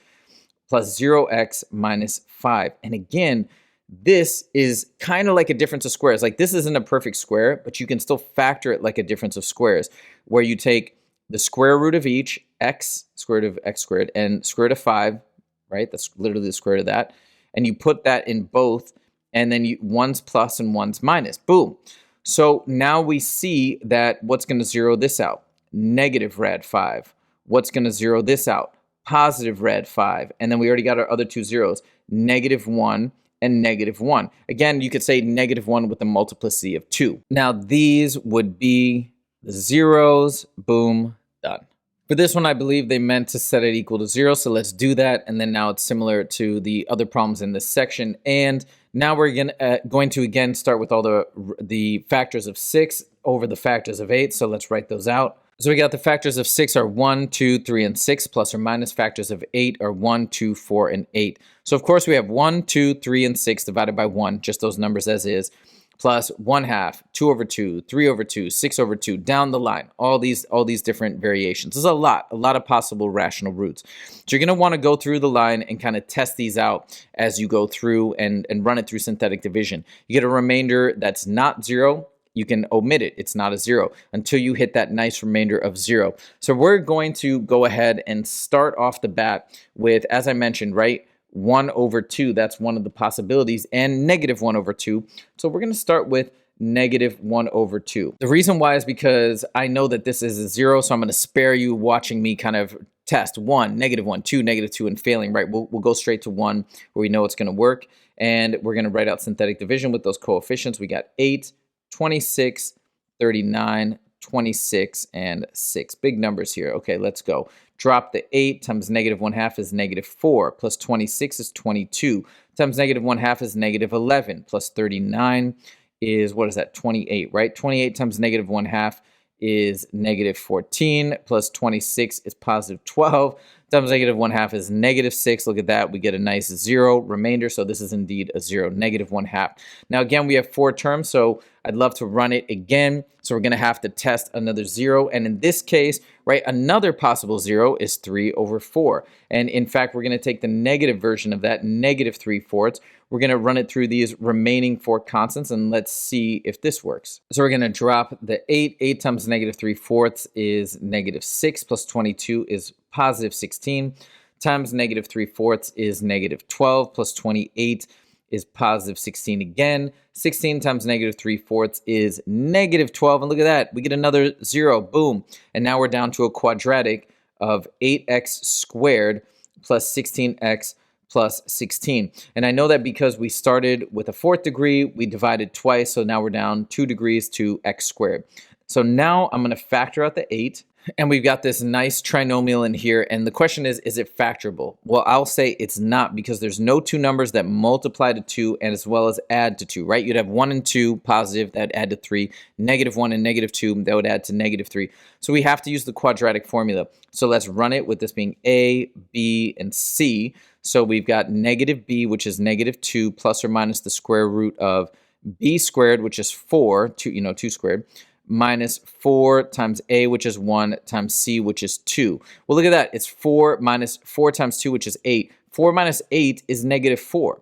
[SPEAKER 1] plus 0x minus 5. And again, this is kind of like a difference of squares. Like this isn't a perfect square, but you can still factor it like a difference of squares, where you take the square root of each, x, square root of x squared, and square root of 5, right? That's literally the square root of that. And you put that in both, and then one's plus and one's minus. Boom. So now we see that what's going to zero this out? -rad5. What's going to zero this out? +rad5. And then we already got our other 2 zeros, -1 and -1. Again, you could say -1 with a multiplicity of 2. Now these would be the zeros. Boom, done. For this one, I believe they meant to set it equal to 0, so let's do that. And then now it's similar to the other problems in this section. And now we're going to again start with all the factors of 6 over the factors of 8. So let's write those out. So we got the factors of 6 are 1, 2, 3, and 6, plus or minus factors of 8 are 1, 2, 4, and 8. So of course we have 1, 2, 3, and 6 divided by 1, just those numbers as is, plus 1/2, 2 over 2, 3 over 2, 6 over 2, down the line, all these different variations. There's a lot of possible rational roots. So you're going to want to go through the line and kind of test these out as you go through and run it through synthetic division. You get a remainder that's not 0. You can omit it. It's not a 0 until you hit that nice remainder of 0. So we're going to go ahead and start off the bat with, as I mentioned, right? 1 over 2. That's one of the possibilities, and negative 1 over 2. So we're going to start with negative 1 over 2. The reason why is because I know that this is a 0, so I'm going to spare you watching me kind of test 1, negative 1, 2, negative 2, and failing, right? We'll go straight to 1 where we know it's going to work, and we're going to write out synthetic division with those coefficients. We got 8, 26, 39, 26, and 6. Big numbers here. Okay, let's go. Drop the 8 times negative 1/2 is negative 4, plus 26 is 22, times negative 1/2 is negative 11, plus 39 is, what is that, 28, right? 28 times negative 1/2 is negative 14, plus 26 is positive 12, times negative 1/2 is negative 6. Look at that. We get a nice 0 remainder, so this is indeed a 0, negative 1/2. Now, again, we have 4 terms, so I'd love to run it again. So we're going to have to test another 0, and in this case, right, another possible 0 is 3 over 4. And in fact, we're going to take the negative version of that, negative 3/4. We're going to run it through these remaining 4 constants, and let's see if this works. So we're going to drop the 8. 8 times negative 3/4 is negative 6, plus 22 is positive 16, times negative 3/4 is negative 12, plus 28 is positive 16 again. 16 times negative 3/4 is negative 12. And look at that. We get another 0. Boom. And now we're down to a quadratic of 8x squared plus 16x plus 16. And I know that because we started with a 4th degree, we divided twice. So now we're down 2 degrees to x squared. So now I'm going to factor out the 8. And we've got this nice trinomial in here. And the question is it factorable? Well, I'll say it's not, because there's no 2 numbers that multiply to 2 and as well as add to 2, right? You'd have 1 and 2 positive, that add to 3, negative 1 and negative 2, that would add to negative 3. So we have to use the quadratic formula. So let's run it with this being A, B, and C. So we've got negative B, which is negative 2, plus or minus the square root of B squared, which is 4, 2 squared, minus 4 times A, which is 1, times C, which is 2. Well, look at that. It's 4 minus 4 times 2, which is 8. 4 minus 8 is negative 4.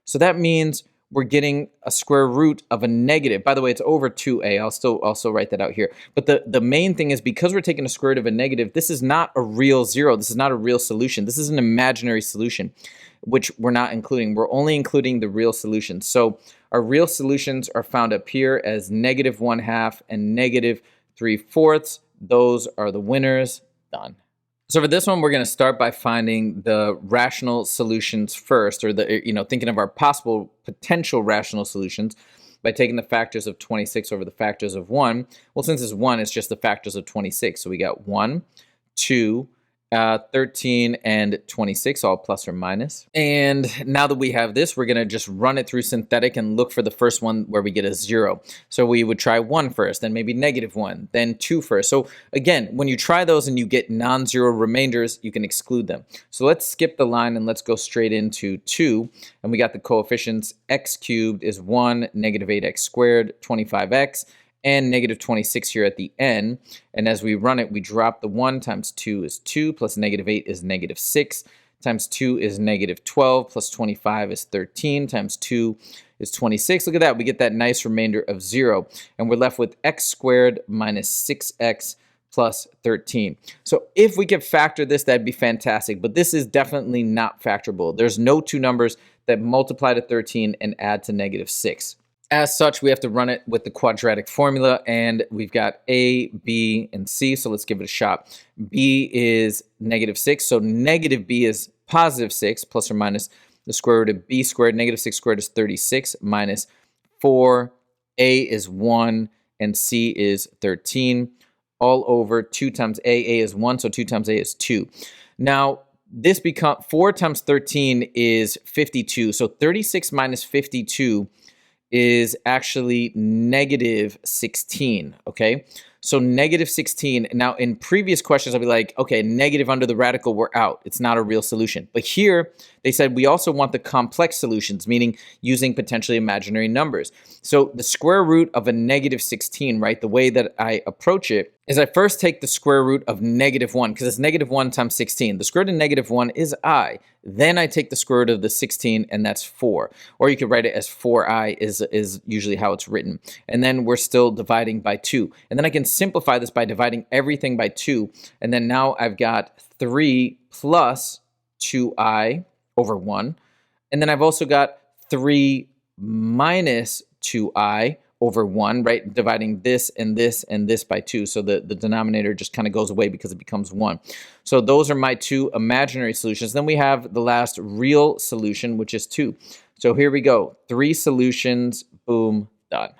[SPEAKER 1] So that means we're getting a square root of a negative. By the way, it's over 2A. I'll still also write that out here. But the main thing is, because we're taking a square root of a negative, this is not a real 0. This is not a real solution. This is an imaginary solution, which we're not including. We're only including the real solutions. So our real solutions are found up here as negative 1/2 and negative 3/4. Those are the winners. Done. So for this one, we're going to start by finding the rational solutions first, or thinking of our possible potential rational solutions by taking the factors of 26 over the factors of 1. Well, since it's 1, it's just the factors of 26. So we got 1, 2, 13, and 26, all plus or minus. And now that we have this, we're going to just run it through synthetic and look for the first one where we get a 0. So we would try 1 first, then maybe negative 1, then 2 first. So again, when you try those and you get non-zero remainders, you can exclude them. So let's skip the line and let's go straight into 2. And we got the coefficients. X cubed is 1, negative 8x squared, 25x. And negative 26 here at the end. And as we run it, we drop the 1 times 2 is 2, plus negative 8 is negative 6, times 2 is negative 12, plus 25 is 13, times 2 is 26. Look at that. We get that nice remainder of 0. And we're left with x squared minus 6x plus 13. So if we could factor this, that'd be fantastic. But this is definitely not factorable. There's no 2 numbers that multiply to 13 and add to negative 6. As such, we have to run it with the quadratic formula, and we've got A, B, and C, so let's give it a shot. B is negative 6, so negative B is positive 6, plus or minus the square root of B squared. Negative 6 squared is 36, minus 4. A is 1, and C is 13, all over 2 times A. A is 1, so 2 times A is 2. Now, this becomes 4 times 13 is 52, so 36 minus 52 is actually negative 16, okay? So negative 16. Now, in previous questions, I'll be like, okay, negative under the radical, we're out. It's not a real solution. But here, they said we also want the complex solutions, meaning using potentially imaginary numbers. So the square root of a negative 16, right, the way that I approach it is I first take the square root of negative 1, because it's negative 1 times 16. The square root of negative 1 is I. Then I take the square root of the 16, and that's 4. Or you could write it as 4i is usually how it's written. And then we're still dividing by 2. And then I can simplify this by dividing everything by 2. And then now I've got 3 plus 2i over 1. And then I've also got 3 minus 2i over 1, right? Dividing this and this and this by 2. So the denominator just kind of goes away because it becomes 1. So those are my two imaginary solutions. Then we have the last real solution, which is 2. So here we go. 3 solutions, boom, done.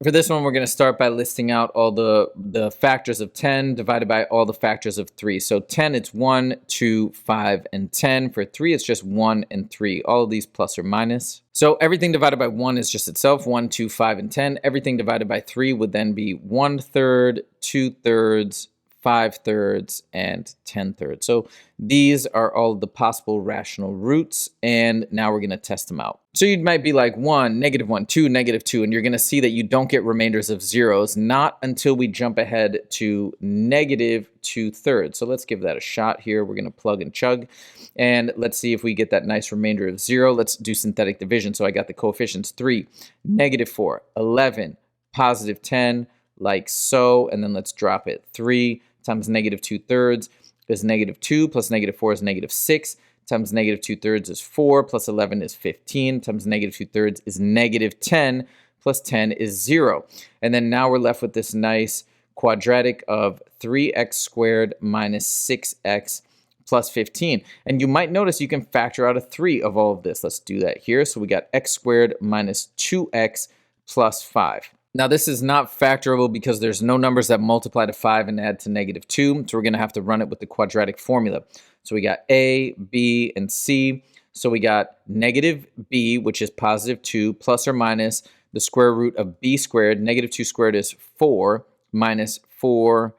[SPEAKER 1] For this one, we're going to start by listing out all the factors of 10 divided by all the factors of 3. So 10, it's 1, 2, 5, and 10. For 3, it's just 1 and 3. All of these plus or minus. So everything divided by 1 is just itself, 1, 2, 5, and 10. Everything divided by 3 would then be 1/3, 2/3, 5/3, and 10/3. So these are all the possible rational roots, and now we're going to test them out. So you might be like 1, -1, 2, -2, and you're going to see that you don't get remainders of zeros, not until we jump ahead to -2/3. So let's give that a shot here. We're going to plug and chug, and let's see if we get that nice remainder of 0. Let's do synthetic division. So I got the coefficients 3, -4, 11, +10, like so, and then let's drop it. 3 times -2/3 is -2, plus -4 is -6, times -2/3 is 4, plus 11 is 15, times -2/3 is -10, plus 10 is 0. And then now we're left with this nice quadratic of 3x squared minus 6x plus 15. And you might notice you can factor out a 3 of all of this. Let's do that here. So we got x squared minus 2x plus 5. Now, this is not factorable because there's no numbers that multiply to 5 and add to -2. So we're going to have to run it with the quadratic formula. So we got a, b, and c. So we got -b, which is +2, plus or minus the square root of b squared. -2 squared is 4, minus 4,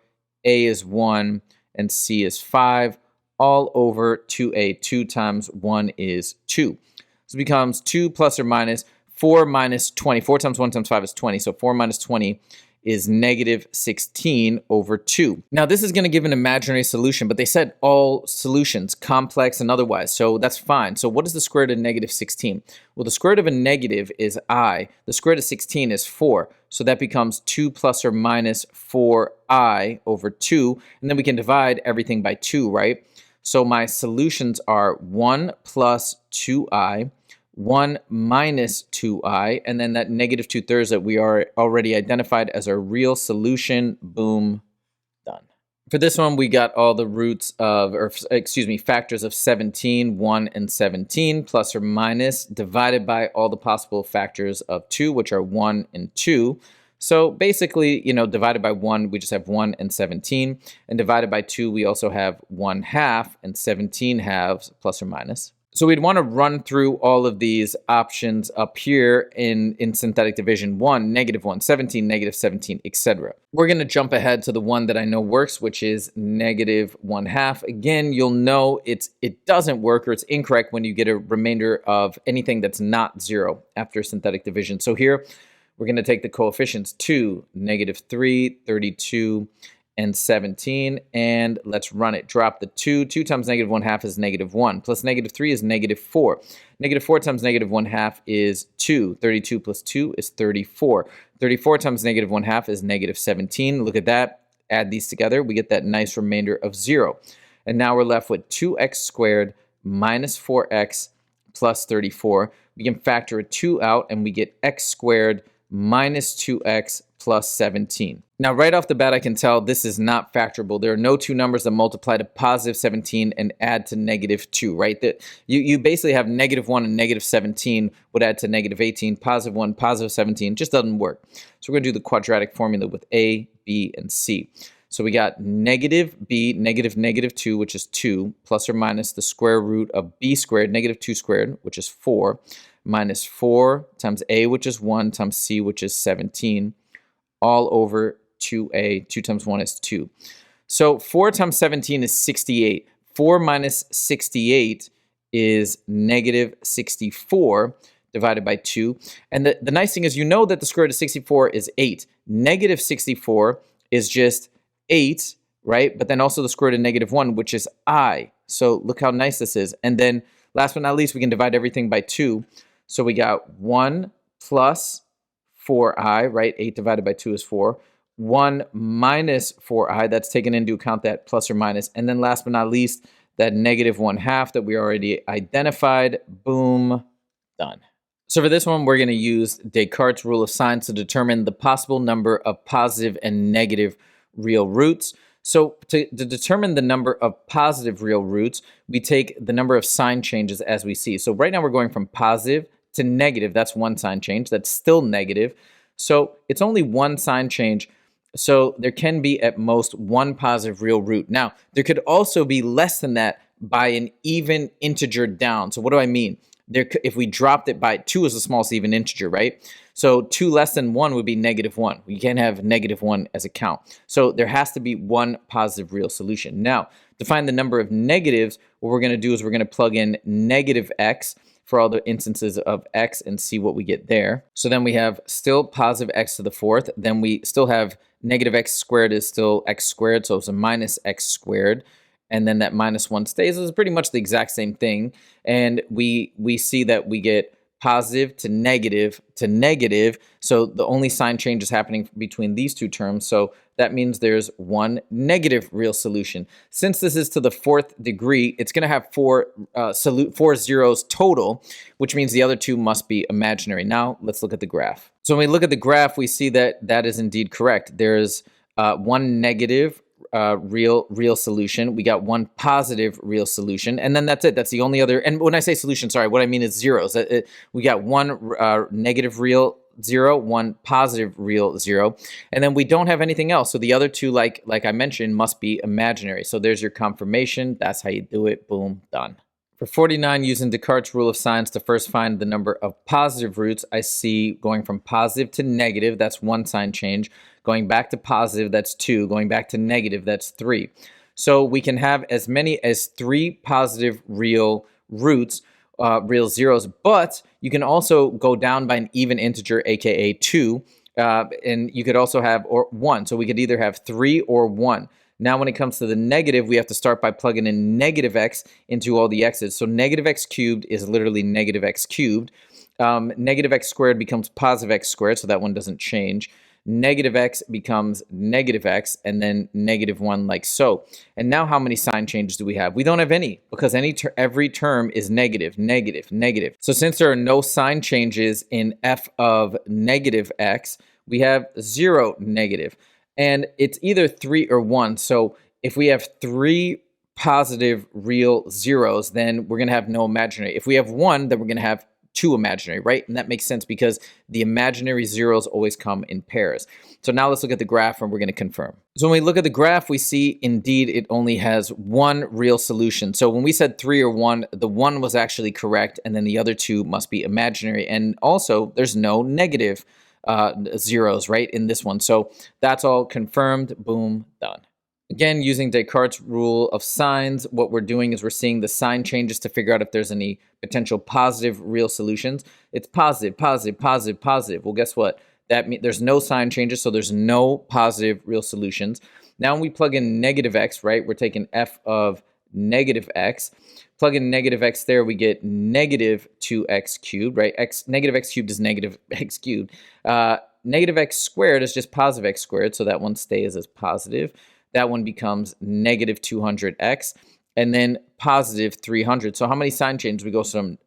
[SPEAKER 1] a is 1, and c is 5, all over 2a. 2 times 1 is 2. So it becomes 2 plus or minus 4 minus 20. 4 times 1 times 5 is 20. So 4 minus 20 is -16 over 2. Now, this is going to give an imaginary solution, but they said all solutions, complex and otherwise. So that's fine. So what is the square root of -16? Well, the square root of a negative is I. The square root of 16 is 4. So that becomes 2 plus or minus 4i over 2. And then we can divide everything by 2, right? So my solutions are 1 plus 2i, 1 minus 2i, and then that -2/3 that we are already identified as our real solution. Boom, done. For this one, we got all the roots of, factors of 17, 1, and 17, plus or minus, divided by all the possible factors of 2, which are 1 and 2. So basically, divided by 1, we just have 1 and 17. And divided by 2, we also have 1/2 and 17/2, plus or minus. So we'd want to run through all of these options up here in synthetic division. 1, -1, 17, -17, etc. We're going to jump ahead to the one that I know works, which is -1/2. Again, you'll know it doesn't work or it's incorrect when you get a remainder of anything that's not 0 after synthetic division. So here, we're going to take the coefficients 2, -3, 32, and 17, and let's run it. Drop the 2. 2 times -1/2 is -1, plus -3 is -4. -4 times -1/2 is 2. 32 plus 2 is 34. 34 times -1/2 is -17. Look at that. Add these together. We get that nice remainder of 0. And now we're left with 2x squared minus 4x plus 34. We can factor a 2 out, and we get x squared minus 2x plus 17. Now, right off the bat, I can tell this is not factorable. There are no two numbers that multiply to +17 and add to -2, right? That you basically have -1 and -17 would add to -18, +1, +17. Just doesn't work. So we're going to do the quadratic formula with a, b, and c. So we got -b, -2, which is 2, plus or minus the square root of b squared, -2 squared, which is 4, minus 4 times a, which is 1, times c, which is 17, all over 2a. 2 times 1 is 2. So 4 times 17 is 68. 4 minus 68 is -64 divided by 2. And the nice thing is that the square root of 64 is 8. -64 is just 8, right? But then also the square root of -1, which is I. So look how nice this is. And then last but not least, we can divide everything by 2. So we got 1 plus 4i, right? 8 divided by 2 is 4. 1 minus 4i, that's taken into account that plus or minus. And then last but not least, that negative 1/2 that we already identified. Boom, done. So for this one, we're going to use Descartes' rule of signs to determine the possible number of positive and negative real roots. So to determine the number of positive real roots, we take the number of sign changes as we see. So right now we're going from positive to negative. That's one sign change. That's still negative. So it's only one sign change. So there can be at most one positive real root. Now, there could also be less than that by an even integer down. So what do I mean? If we dropped it by 2 is the smallest even integer, right? So 2 less than 1 would be -1. We can't have -1 as a count. So there has to be one positive real solution. Now, to find the number of negatives, what we're going to do is we're going to plug in negative x for all the instances of x and see what we get there. So then we have still positive x to the fourth. Then we still have negative x squared is still x squared, so it's a minus x squared. And then that -1 stays. It's pretty much the exact same thing. And we see that we get positive to negative to negative. So the only sign change is happening between these two terms. So that means there's one negative real solution. Since this is to the fourth degree, it's going to have four zeros total, which means the other two must be imaginary. Now let's look at the graph. So when we look at the graph, we see that that is indeed correct. There's one negative real solution. We got one positive real solution, and then that's it. That's the only other. And when I say solution, sorry, what I mean is zeros. We got one negative real 0, one positive real 0, and then we don't have anything else. So the other two, like I mentioned, must be imaginary. So there's your confirmation. That's how you do it. Boom, done. For 49, using Descartes' rule of signs to first find the number of positive roots, I see going from positive to negative, that's one sign change. Going back to positive, that's 2. Going back to negative, that's 3. So we can have as many as 3 positive real roots, real zeros, but you can also go down by an even integer, aka 2, and you could also have 1. So we could either have 3 or 1. Now, when it comes to the negative, we have to start by plugging in negative x into all the x's. So negative x cubed is literally negative x cubed. Negative x squared becomes positive x squared, so that one doesn't change. Negative x becomes negative x, and then -1 like so. And now how many sign changes do we have? We don't have any, because every term is negative, negative, negative. So since there are no sign changes in f of negative x, we have 0 negative. And it's either 3 or 1. So if we have 3 positive real zeros, then we're going to have no imaginary. If we have 1, then we're going to have 2 imaginary, right? And that makes sense because the imaginary zeros always come in pairs. So now let's look at the graph and we're going to confirm. So when we look at the graph, we see indeed it only has one real solution. So when we said 3 or 1, the 1 was actually correct, and then the other 2 must be imaginary. And also, there's no negative zeros, right, in this one. So that's all confirmed. Boom, done. Again, using Descartes' rule of signs, what we're doing is we're seeing the sign changes to figure out if there's any potential positive real solutions. It's positive, positive, positive, positive. Well, guess what? That means there's no sign changes, so there's no positive real solutions. Now when we plug in negative x, right, we're taking f of negative x. Plug in negative x there, we get negative 2x cubed, right? Negative x cubed is negative x cubed. Negative x squared is just positive x squared, so that one stays as positive. That one becomes negative 200x, and then positive 300. So how many sign changes? We go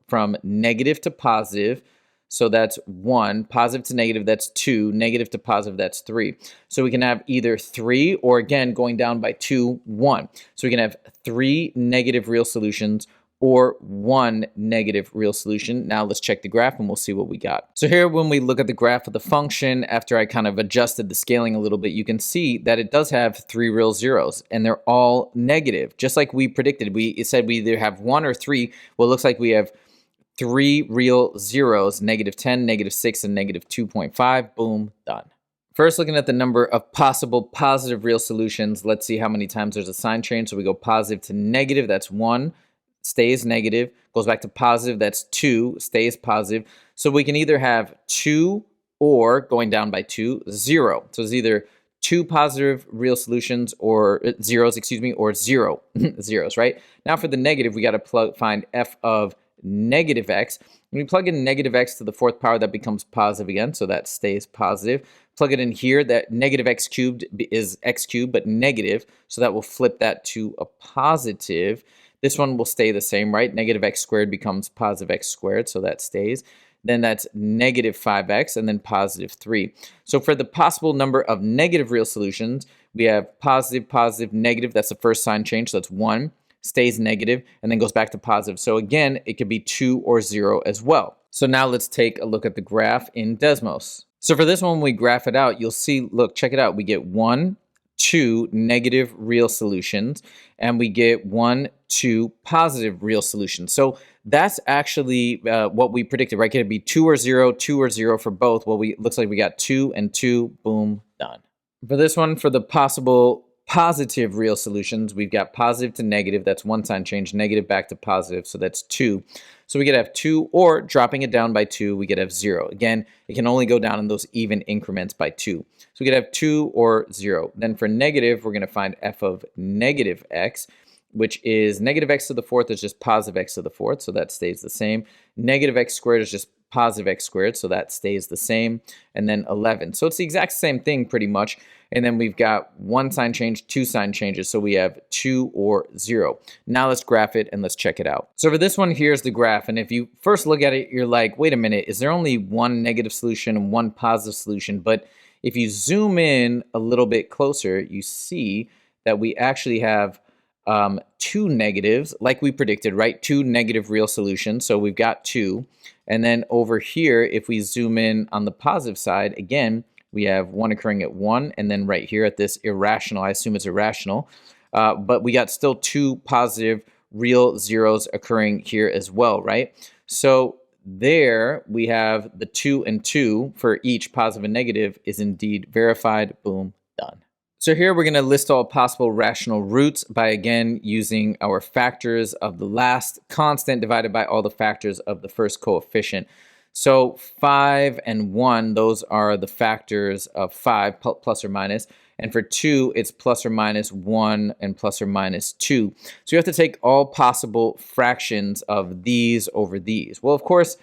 [SPEAKER 1] from negative to positive, so that's 1. Positive to negative, that's 2. Negative to positive, that's 3. So we can have either 3 or, again, going down by 2, 1. So we can have 3 negative real solutions or 1 negative real solution. Now let's check the graph and we'll see what we got. So here, when we look at the graph of the function, after I kind of adjusted the scaling a little bit, you can see that it does have 3 real zeros, and they're all negative, just like we predicted. It said we either have 1 or 3. Well, it looks like we have 3 real zeros, -10, -6, and -2.5. Boom, done. First, looking at the number of possible positive real solutions, let's see how many times there's a sign change. So we go positive to negative, that's 1. Stays negative, goes back to positive, that's 2, stays positive. So we can either have 2 or, going down by 2, 0. So it's either 2 positive real solutions or zeros, or 0 zeros, right? Now for the negative, we got to find f of negative x. When we plug in negative x to the 4th power, that becomes positive again, so that stays positive. Plug it in here, that negative x cubed is x cubed, but negative, so that will flip that to a positive. This one will stay the same, right? Negative x squared becomes positive x squared, so that stays. Then that's negative 5x, and then positive 3. So for the possible number of negative real solutions, we have positive, positive, negative. That's the first sign change, so that's 1, stays negative, and then goes back to positive. So again, it could be 2 or 0 as well. So now let's take a look at the graph in Desmos. So for this one, when we graph it out, you'll see, look, check it out. We get 1, 2 negative real solutions, and we get 1, 2 positive real solutions. So that's actually what we predicted, right? Could it be 2 or 0 for both? Well, looks like we got 2 and 2, boom, done. For this one, for the possible positive real solutions, we've got positive to negative, that's one sign change, negative back to positive, so that's 2. So we could have 2, or dropping it down by 2, we could have 0. Again, it can only go down in those even increments by 2. So we could have 2 or 0. Then for negative, we're going to find f of negative x, which is negative x to the fourth is just positive x to the fourth, so that stays the same. Negative x squared is just positive x squared, so that stays the same. And then 11. So it's the exact same thing pretty much. And then we've got one sign change, two sign changes, so we have 2 or 0. Now let's graph it and let's check it out. So for this one, here's the graph. And if you first look at it, you're like, wait a minute, is there only one negative solution and one positive solution? But if you zoom in a little bit closer, you see that we actually have 2 negatives, like we predicted, right? 2 negative real solutions. So we've got 2. And then over here, if we zoom in on the positive side, again, we have 1 occurring at 1. And then right here at this irrational, I assume it's irrational. But we got still 2 positive real zeros occurring here as well, right? So there we have the 2 and 2 for each positive and negative is indeed verified. Boom, done. So here we're going to list all possible rational roots by, again, using our factors of the last constant divided by all the factors of the first coefficient. So 5 and 1, those are the factors of 5, plus or minus. And for 2, it's plus or minus 1 and plus or minus 2. So you have to take all possible fractions of these over these. Well, of course,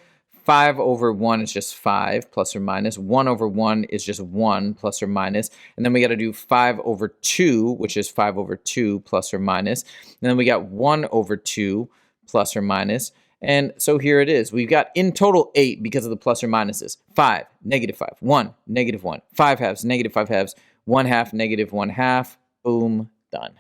[SPEAKER 1] 5 over 1 is just 5, plus or minus. 1 over 1 is just 1, plus or minus. And then we got to do 5 over 2, which is 5 over 2, plus or minus. And then we got 1 over 2, plus or minus. And so here it is. We've got in total 8 because of the plus or minuses. 5, negative 5, 1, negative 1, 5 halves, negative 5 halves, 1 half, negative 1 half. Boom, done.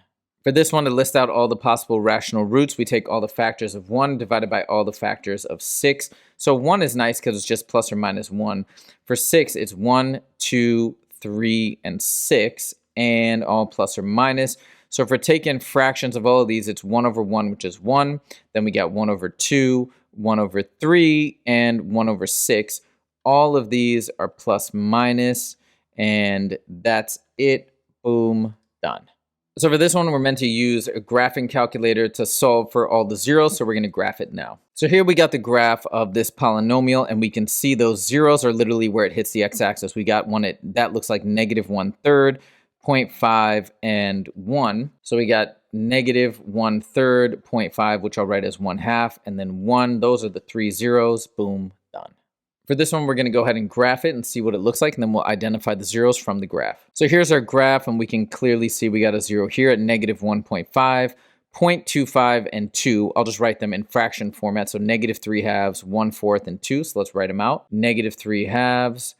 [SPEAKER 1] For this one, to list out all the possible rational roots, we take all the factors of 1 divided by all the factors of 6. So 1 is nice because it's just plus or minus 1. For 6, it's 1, 2, 3, and 6, and all plus or minus. So if we're taking fractions of all of these, it's 1 over 1, which is 1. Then we got 1 over 2, 1 over 3, and 1 over 6. All of these are plus minus, and that's it. Boom, done. So for this one, we're meant to use a graphing calculator to solve for all the zeros, so we're going to graph it now. So here we got the graph of this polynomial, and we can see those zeros are literally where it hits the x-axis. We got one that looks like negative 1/3, 0.5, and 1. So we got negative 1/3, 0.5, which I'll write as 1/2, and then 1. Those are the 3 zeros. Boom, done. For this one, we're going to go ahead and graph it and see what it looks like, and then we'll identify the zeros from the graph. So here's our graph, and we can clearly see we got a 0 here at negative 1.5, 0.25, and 2. I'll just write them in fraction format. So negative 3 halves, 1/4, and 2. So let's write them out. Negative 3 halves,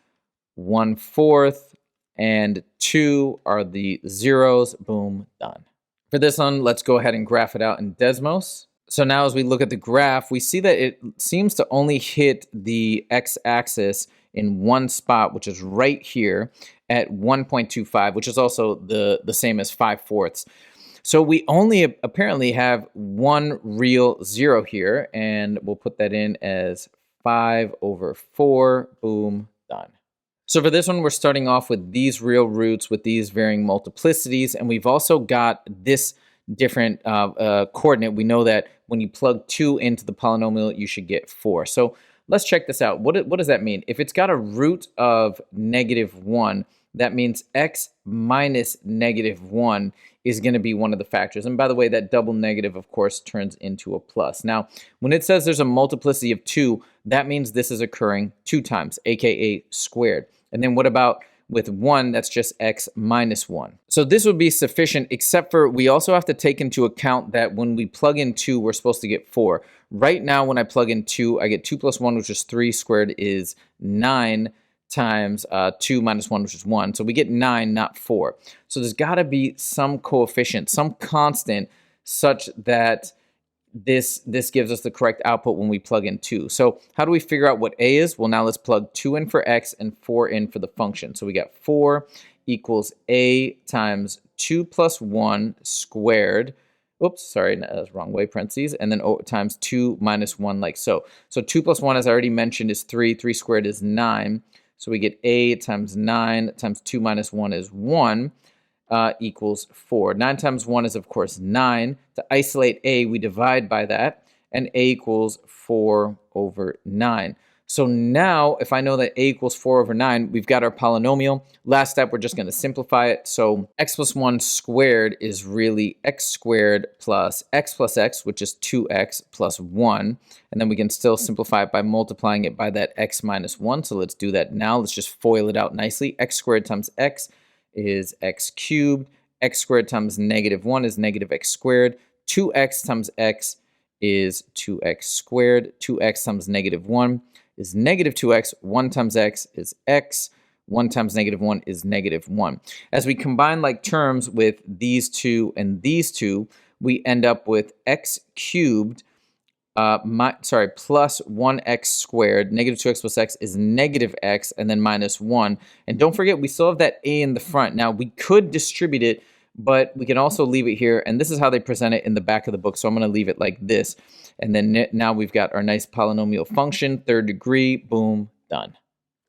[SPEAKER 1] 1/4, and 2 are the zeros. Boom, done. For this one, let's go ahead and graph it out in Desmos. So now as we look at the graph, we see that it seems to only hit the x-axis in one spot, which is right here at 1.25, which is also the same as 5/4. So we only apparently have one real zero here, and we'll put that in as 5 over 4. Boom, done. So for this one, we're starting off with these real roots with these varying multiplicities, and we've also got this different coordinate. We know that when you plug 2 into the polynomial, you should get 4. So let's check this out. What does that mean? If it's got a root of negative 1, that means x minus negative 1 is going to be one of the factors. And by the way, that double negative, of course, turns into a plus. Now, when it says there's a multiplicity of 2, that means this is occurring 2 times, aka squared. And then what about with 1, that's just x minus 1. So this would be sufficient, except for we also have to take into account that when we plug in 2, we're supposed to get 4. Right now, when I plug in 2, I get 2 plus 1, which is 3, squared is 9, times 2 minus 1, which is 1. So we get 9, not 4. So there's got to be some coefficient, some constant, such that this gives us the correct output when we plug in 2. So how do we figure out what a is? Well, now let's plug 2 in for x and 4 in for the function. So we got 4 equals a times 2 plus 1 squared. Oops, sorry, that's wrong way, parentheses. And then times 2 minus 1 like so. So 2 plus 1, as I already mentioned, is 3. 3 squared is 9. So we get a times 9 times 2 minus 1 is 1. Equals 4. 9 times 1 is, of course, 9. To isolate a, we divide by that, and a equals 4 over 9. So now, if I know that a equals 4 over 9, we've got our polynomial. Last step, we're just going to simplify it. So x plus 1 squared is really x squared plus x, which is 2x plus 1. And then we can still simplify it by multiplying it by that x minus 1. So let's do that now. Let's just FOIL it out nicely. X squared times x is x cubed. X squared times negative 1 is negative x squared. 2x times x is 2x squared. 2x times negative 1 is negative 2x. 1 times x is x. 1 times negative 1 is negative 1. As we combine like terms with these two and these two, we end up with x cubed plus 1x squared. Negative 2x plus x is negative x, and then minus 1. And don't forget, we still have that a in the front. Now, we could distribute it, but we can also leave it here. And this is how they present it in the back of the book. So I'm going to leave it like this. And then now we've got our nice polynomial function, third degree, boom, done.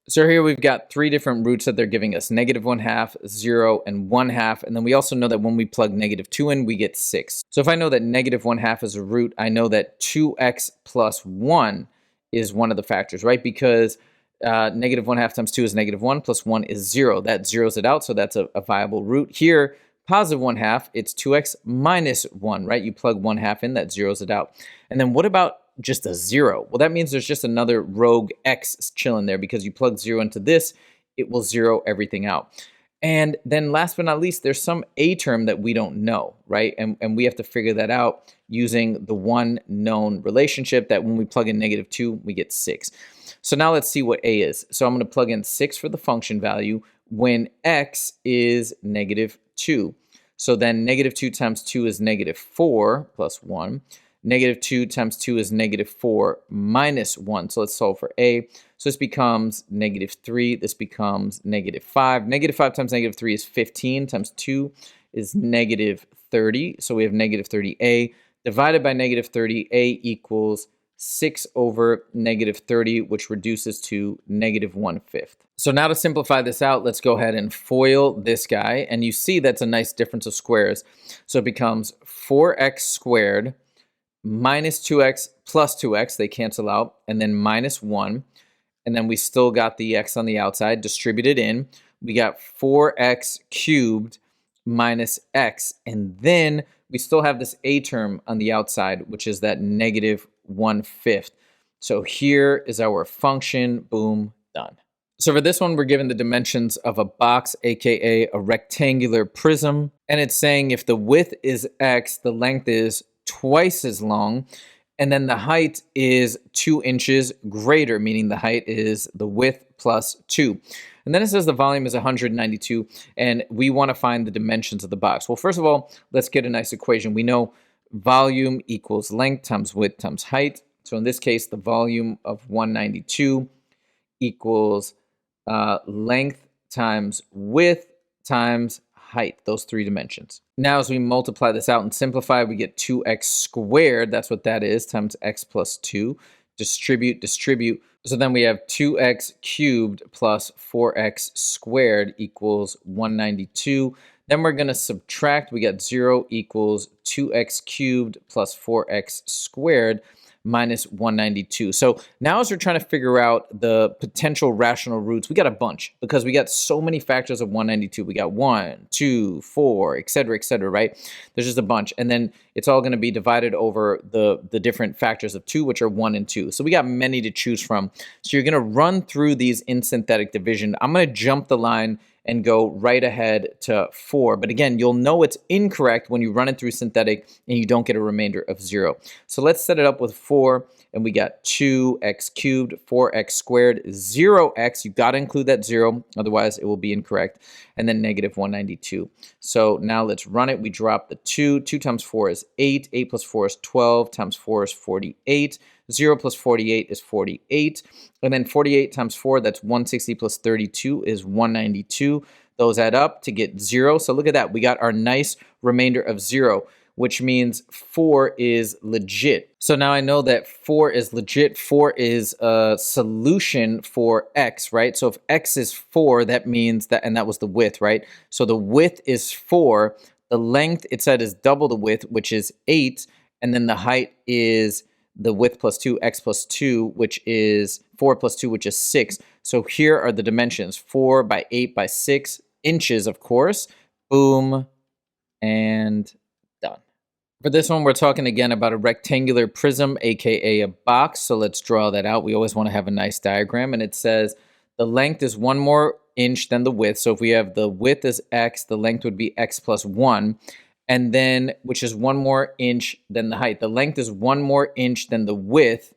[SPEAKER 1] So here we've got 3 different roots that they're giving us, negative 1/2, 0, and 1/2. And then we also know that when we plug negative 2 in, we get 6. So if I know that negative 1/2 is a root, I know that 2x plus 1 is one of the factors, right? Because negative 1/2 times 2 is negative 1, plus 1 is 0. That zeroes it out, so that's a viable root. Here, positive 1/2, it's 2x minus 1, right? You plug 1/2 in, that zeroes it out. And then what about just a 0? Well, that means there's just another rogue x chilling there, because you plug 0 into this, it will zero everything out. And then last but not least, there's some a term that we don't know, right? And we have to figure that out using the one known relationship that when we plug in negative 2, we get 6. So now let's see what a is. So I'm going to plug in 6 for the function value when x is negative 2. So then negative 2 times 2 is negative 4 plus 1. Negative 2 times 2 is negative 4 minus 1. So let's solve for a. So this becomes negative 3. This becomes negative 5. Negative 5 times negative 3 is 15 times 2 is negative 30. So we have negative 30a. Divided by negative 30, a equals 6 over negative 30, which reduces to negative 1/5. So now to simplify this out, let's go ahead and FOIL this guy. And you see that's a nice difference of squares. So it becomes 4x squared minus 2x plus 2x, they cancel out, and then minus 1. And then we still got the x on the outside, distributed in. We got 4x cubed minus x. And then we still have this a term on the outside, which is that negative 1/5. So here is our function, boom, done. So for this one, we're given the dimensions of a box, aka a rectangular prism. And it's saying if the width is x, the length is twice as long, and then the height is 2 inches greater, meaning the height is the width plus 2. And then it says the volume is 192, and we want to find the dimensions of the box. Well, first of all, let's get a nice equation. We know volume equals length times width times height. So in this case, the volume of 192 equals length times width times height, those 3 dimensions. Now, as we multiply this out and simplify, we get 2x squared, that's what that is, times x plus 2. Distribute. So then we have 2x cubed plus 4x squared equals 192. Then we're going to subtract. We got 0 equals 2x cubed plus 4x squared minus 192. So now as we're trying to figure out the potential rational roots, we got a bunch because we got so many factors of 192. We got 1, 2, 4, et cetera, right? There's just a bunch. And then it's all going to be divided over the different factors of 2, which are 1 and 2. So we got many to choose from. So you're going to run through these in synthetic division. I'm going to jump the line and go right ahead to 4. But again, you'll know it's incorrect when you run it through synthetic and you don't get a remainder of 0. So let's set it up with 4, and we got 2x cubed, 4x squared, 0x. You got to include that 0, otherwise it will be incorrect, and then negative 192. So now let's run it. We drop the 2. 2 times 4 is 8. 8 plus 4 is 12. Times 4 is 48. 0 plus 48 is 48. And then 48 times 4, that's 160 plus 32 is 192. Those add up to get 0. So look at that. We got our nice remainder of 0, which means 4 is legit. So now I know that 4 is legit. 4 is a solution for x, right? So if x is 4, that means that, and that was the width, right? So the width is 4. The length, it said, is double the width, which is 8. And then the height is the width plus 2, x plus 2, which is 4 plus 2, which is 6. So here are the dimensions, 4 by 8 by 6 inches, of course. Boom, and done. For this one, we're talking again about a rectangular prism, aka a box. So let's draw that out. We always want to have a nice diagram. And it says the length is 1 more inch than the width. So if we have the width is x, the length would be x plus 1. And then, which is 1 more inch than the height. The length is 1 more inch than the width,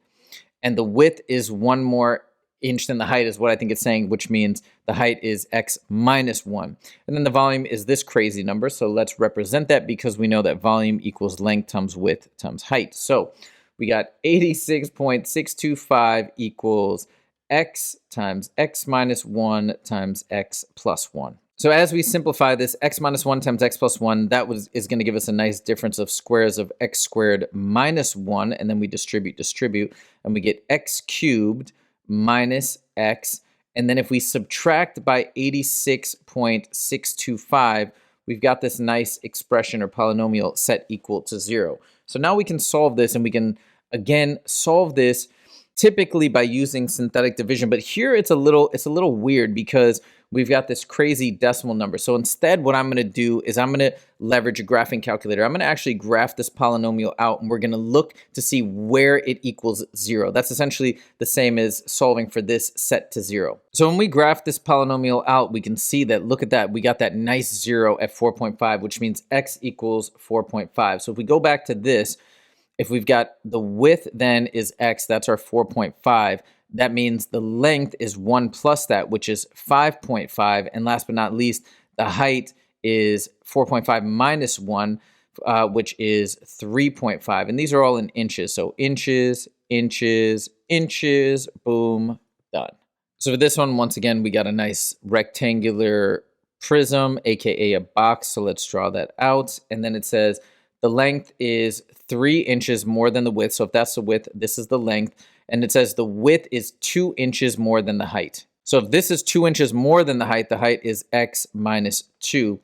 [SPEAKER 1] and the width is 1 more inch than the height is what I think it's saying, which means the height is x minus 1. And then the volume is this crazy number, so let's represent that because we know that volume equals length times width times height. So we got 86.625 equals x times x minus 1 times x plus 1. So as we simplify this, x minus 1 times x plus 1, that is going to give us a nice difference of squares of x squared minus 1, and then we distribute, and we get x cubed minus x. And then if we subtract by 86.625, we've got this nice expression or polynomial set equal to 0. So now we can solve this, and we can, again, solve this typically by using synthetic division. But here it's a little weird because we've got this crazy decimal number. So instead, what I'm going to do is I'm going to leverage a graphing calculator. I'm going to actually graph this polynomial out, and we're going to look to see where it equals 0. That's essentially the same as solving for this set to 0. So when we graph this polynomial out, we can see that, look at that, we got that nice 0 at 4.5, which means x equals 4.5. So if we go back to this, if we've got the width then is x, that's our 4.5. That means the length is 1 plus that, which is 5.5. And last but not least, the height is 4.5 minus 1, which is 3.5. And these are all in inches. So inches, inches, inches, boom, done. So for this one, once again, we got a nice rectangular prism, aka a box. So let's draw that out. And then it says the length is 3 inches more than the width. So if that's the width, this is the length. And it says the width is 2 inches more than the height. So if this is 2 inches more than the height is x minus 2.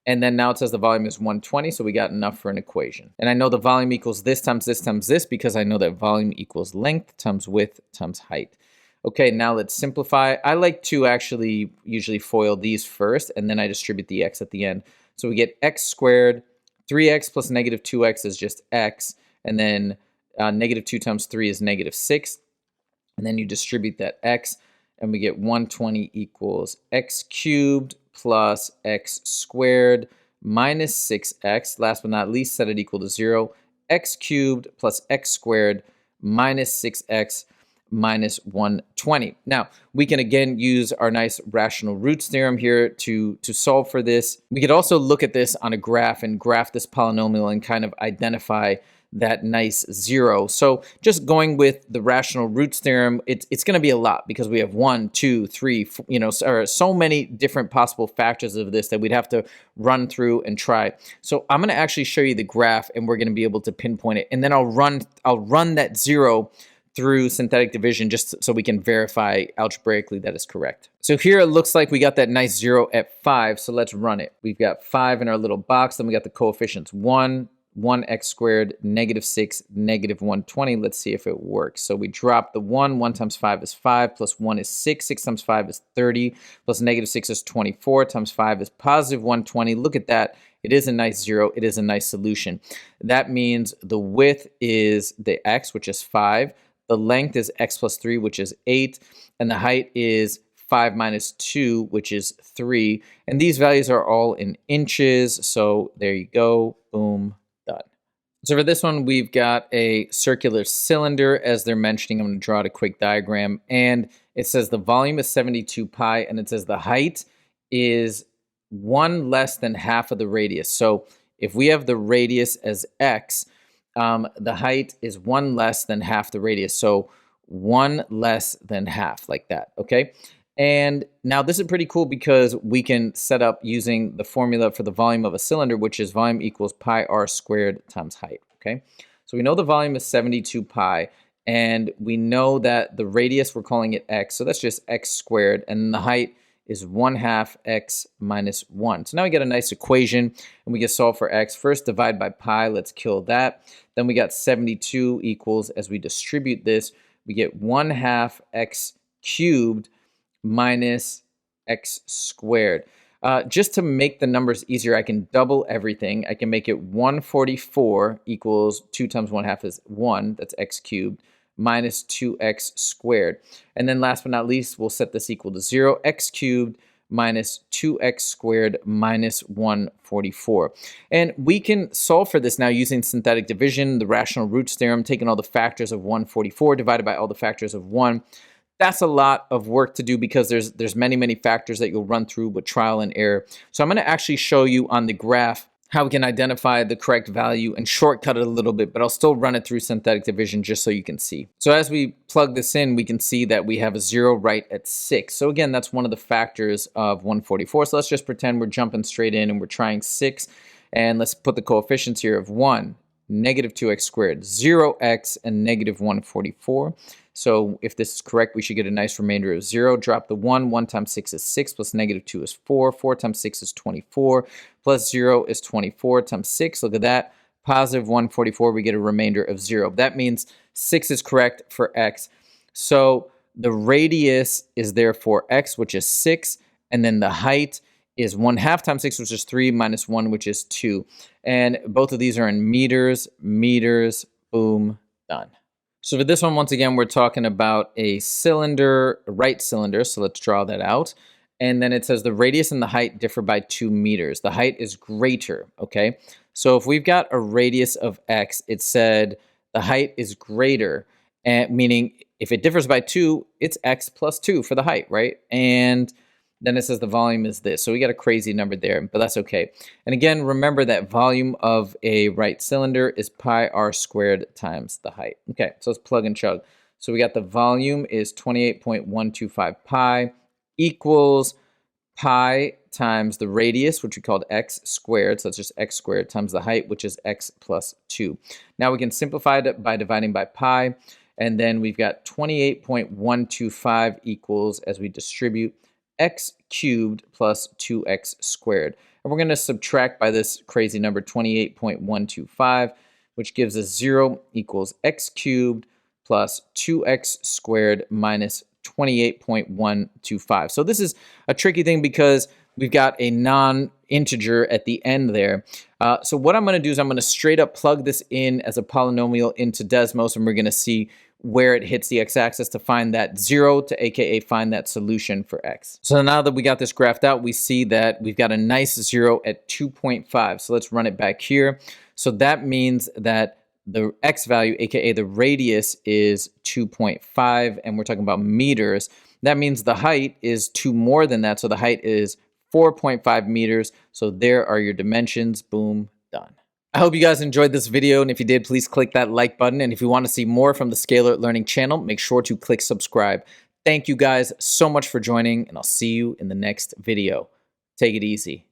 [SPEAKER 1] And then now it says the volume is 120, so we got enough for an equation. And I know the volume equals this times this times this because I know that volume equals length times width times height. Okay, now let's simplify. I like to actually usually FOIL these first, and then I distribute the x at the end. So we get x squared, 3x plus negative 2x is just x, and then negative 2 times 3 is negative 6. And then you distribute that x, and we get 120 equals x cubed plus x squared minus 6x. Last but not least, set it equal to 0. X cubed plus x squared minus 6x minus 120. Now, we can again use our nice rational roots theorem here to solve for this. We could also look at this on a graph and graph this polynomial and kind of identify that nice 0. So just going with the rational roots theorem, it's going to be a lot because we have 1, 2, 3, so many different possible factors of this that we'd have to run through and try. So I'm going to actually show you the graph, and we're going to be able to pinpoint it. And then I'll run that 0 through synthetic division just so we can verify algebraically that is correct. So here it looks like we got that nice 0 at 5. So let's run it. We've got 5 in our little box. Then we got the coefficients 1, 1x squared, negative 6, negative 120. Let's see if it works. So we drop the 1. 1 times 5 is 5, plus 1 is 6. 6 times 5 is 30, plus negative 6 is 24, times 5 is positive 120. Look at that. It is a nice 0. It is a nice solution. That means the width is the x, which is 5. The length is x plus 3, which is 8. And the height is 5 minus 2, which is 3. And these values are all in inches. So there you go. Boom. Done. So for this one, we've got a circular cylinder, as they're mentioning. I'm going to draw out a quick diagram. And it says the volume is 72 pi, and it says the height is 1 less than half of the radius. So if we have the radius as x, the height is 1 less than half the radius. So 1 less than half, like that, okay? And now this is pretty cool because we can set up using the formula for the volume of a cylinder, which is volume equals pi r squared times height, okay? So we know the volume is 72 pi, and we know that the radius, we're calling it x, so that's just x squared, and the height is 1/2 x minus 1. So now we get a nice equation, and we can solve for x. First, divide by pi. Let's kill that. Then we got 72 equals, as we distribute this, we get 1/2 x cubed minus x squared. Just to make the numbers easier, I can double everything. I can make it 144 equals 2 times 1/2 is 1. That's x cubed. Minus 2x squared. And then last but not least, we'll set this equal to 0. X cubed minus 2x squared minus 144. And we can solve for this now using synthetic division, the rational roots theorem, taking all the factors of 144 divided by all the factors of 1. That's a lot of work to do because there's many factors that you'll run through with trial and error. So I'm going to actually show you on the graph how we can identify the correct value and shortcut it a little bit, but I'll still run it through synthetic division just so you can see. So as we plug this in, we can see that we have a 0 right at 6. So again, that's one of the factors of 144. So let's just pretend we're jumping straight in and we're trying 6. And let's put the coefficients here of 1, negative 2x squared, 0x, and negative 144. So if this is correct, we should get a nice remainder of 0. Drop the 1. 1 times 6 is 6, plus negative 2 is 4. 4 times 6 is 24, plus 0 is 24 times 6. Look at that. Positive 144, we get a remainder of 0. That means 6 is correct for x. So the radius is therefore x, which is 6, and then the height is 1/2 times 6, which is 3, minus 1, which is 2. And both of these are in meters, boom, done. So for this one, once again, we're talking about a cylinder, a right cylinder. So let's draw that out. And then it says the radius and the height differ by 2 meters. The height is greater, okay? So if we've got a radius of x, it said the height is greater, and meaning if it differs by 2, it's x plus 2 for the height, right? And then it says the volume is this. So we got a crazy number there, but that's okay. And again, remember that volume of a right cylinder is pi r squared times the height. Okay, so let's plug and chug. So we got the volume is 28.125 pi equals pi times the radius, which we called x squared. So it's just x squared times the height, which is x plus 2. Now we can simplify it by dividing by pi. And then we've got 28.125 equals, as we distribute, x cubed plus 2x squared. And we're going to subtract by this crazy number 28.125, which gives us 0 equals x cubed plus 2x squared minus 28.125. So this is a tricky thing because we've got a non-integer at the end there. So what I'm going to do is I'm going to straight up plug this in as a polynomial into Desmos, and we're going to see where it hits the x-axis to find that 0, to aka find that solution for x. So now that we got this graphed out, we see that we've got a nice 0 at 2.5. So let's run it back here. So that means that the x value, aka the radius, is 2.5, and we're talking about meters. That means the height is 2 more than that, so the height is 4.5 meters. So there are your dimensions. Boom, done. I hope you guys enjoyed this video, and if you did, please click that like button. And if you want to see more from the Scalar Learning channel, make sure to click subscribe. Thank you guys so much for joining, and I'll see you in the next video. Take it easy.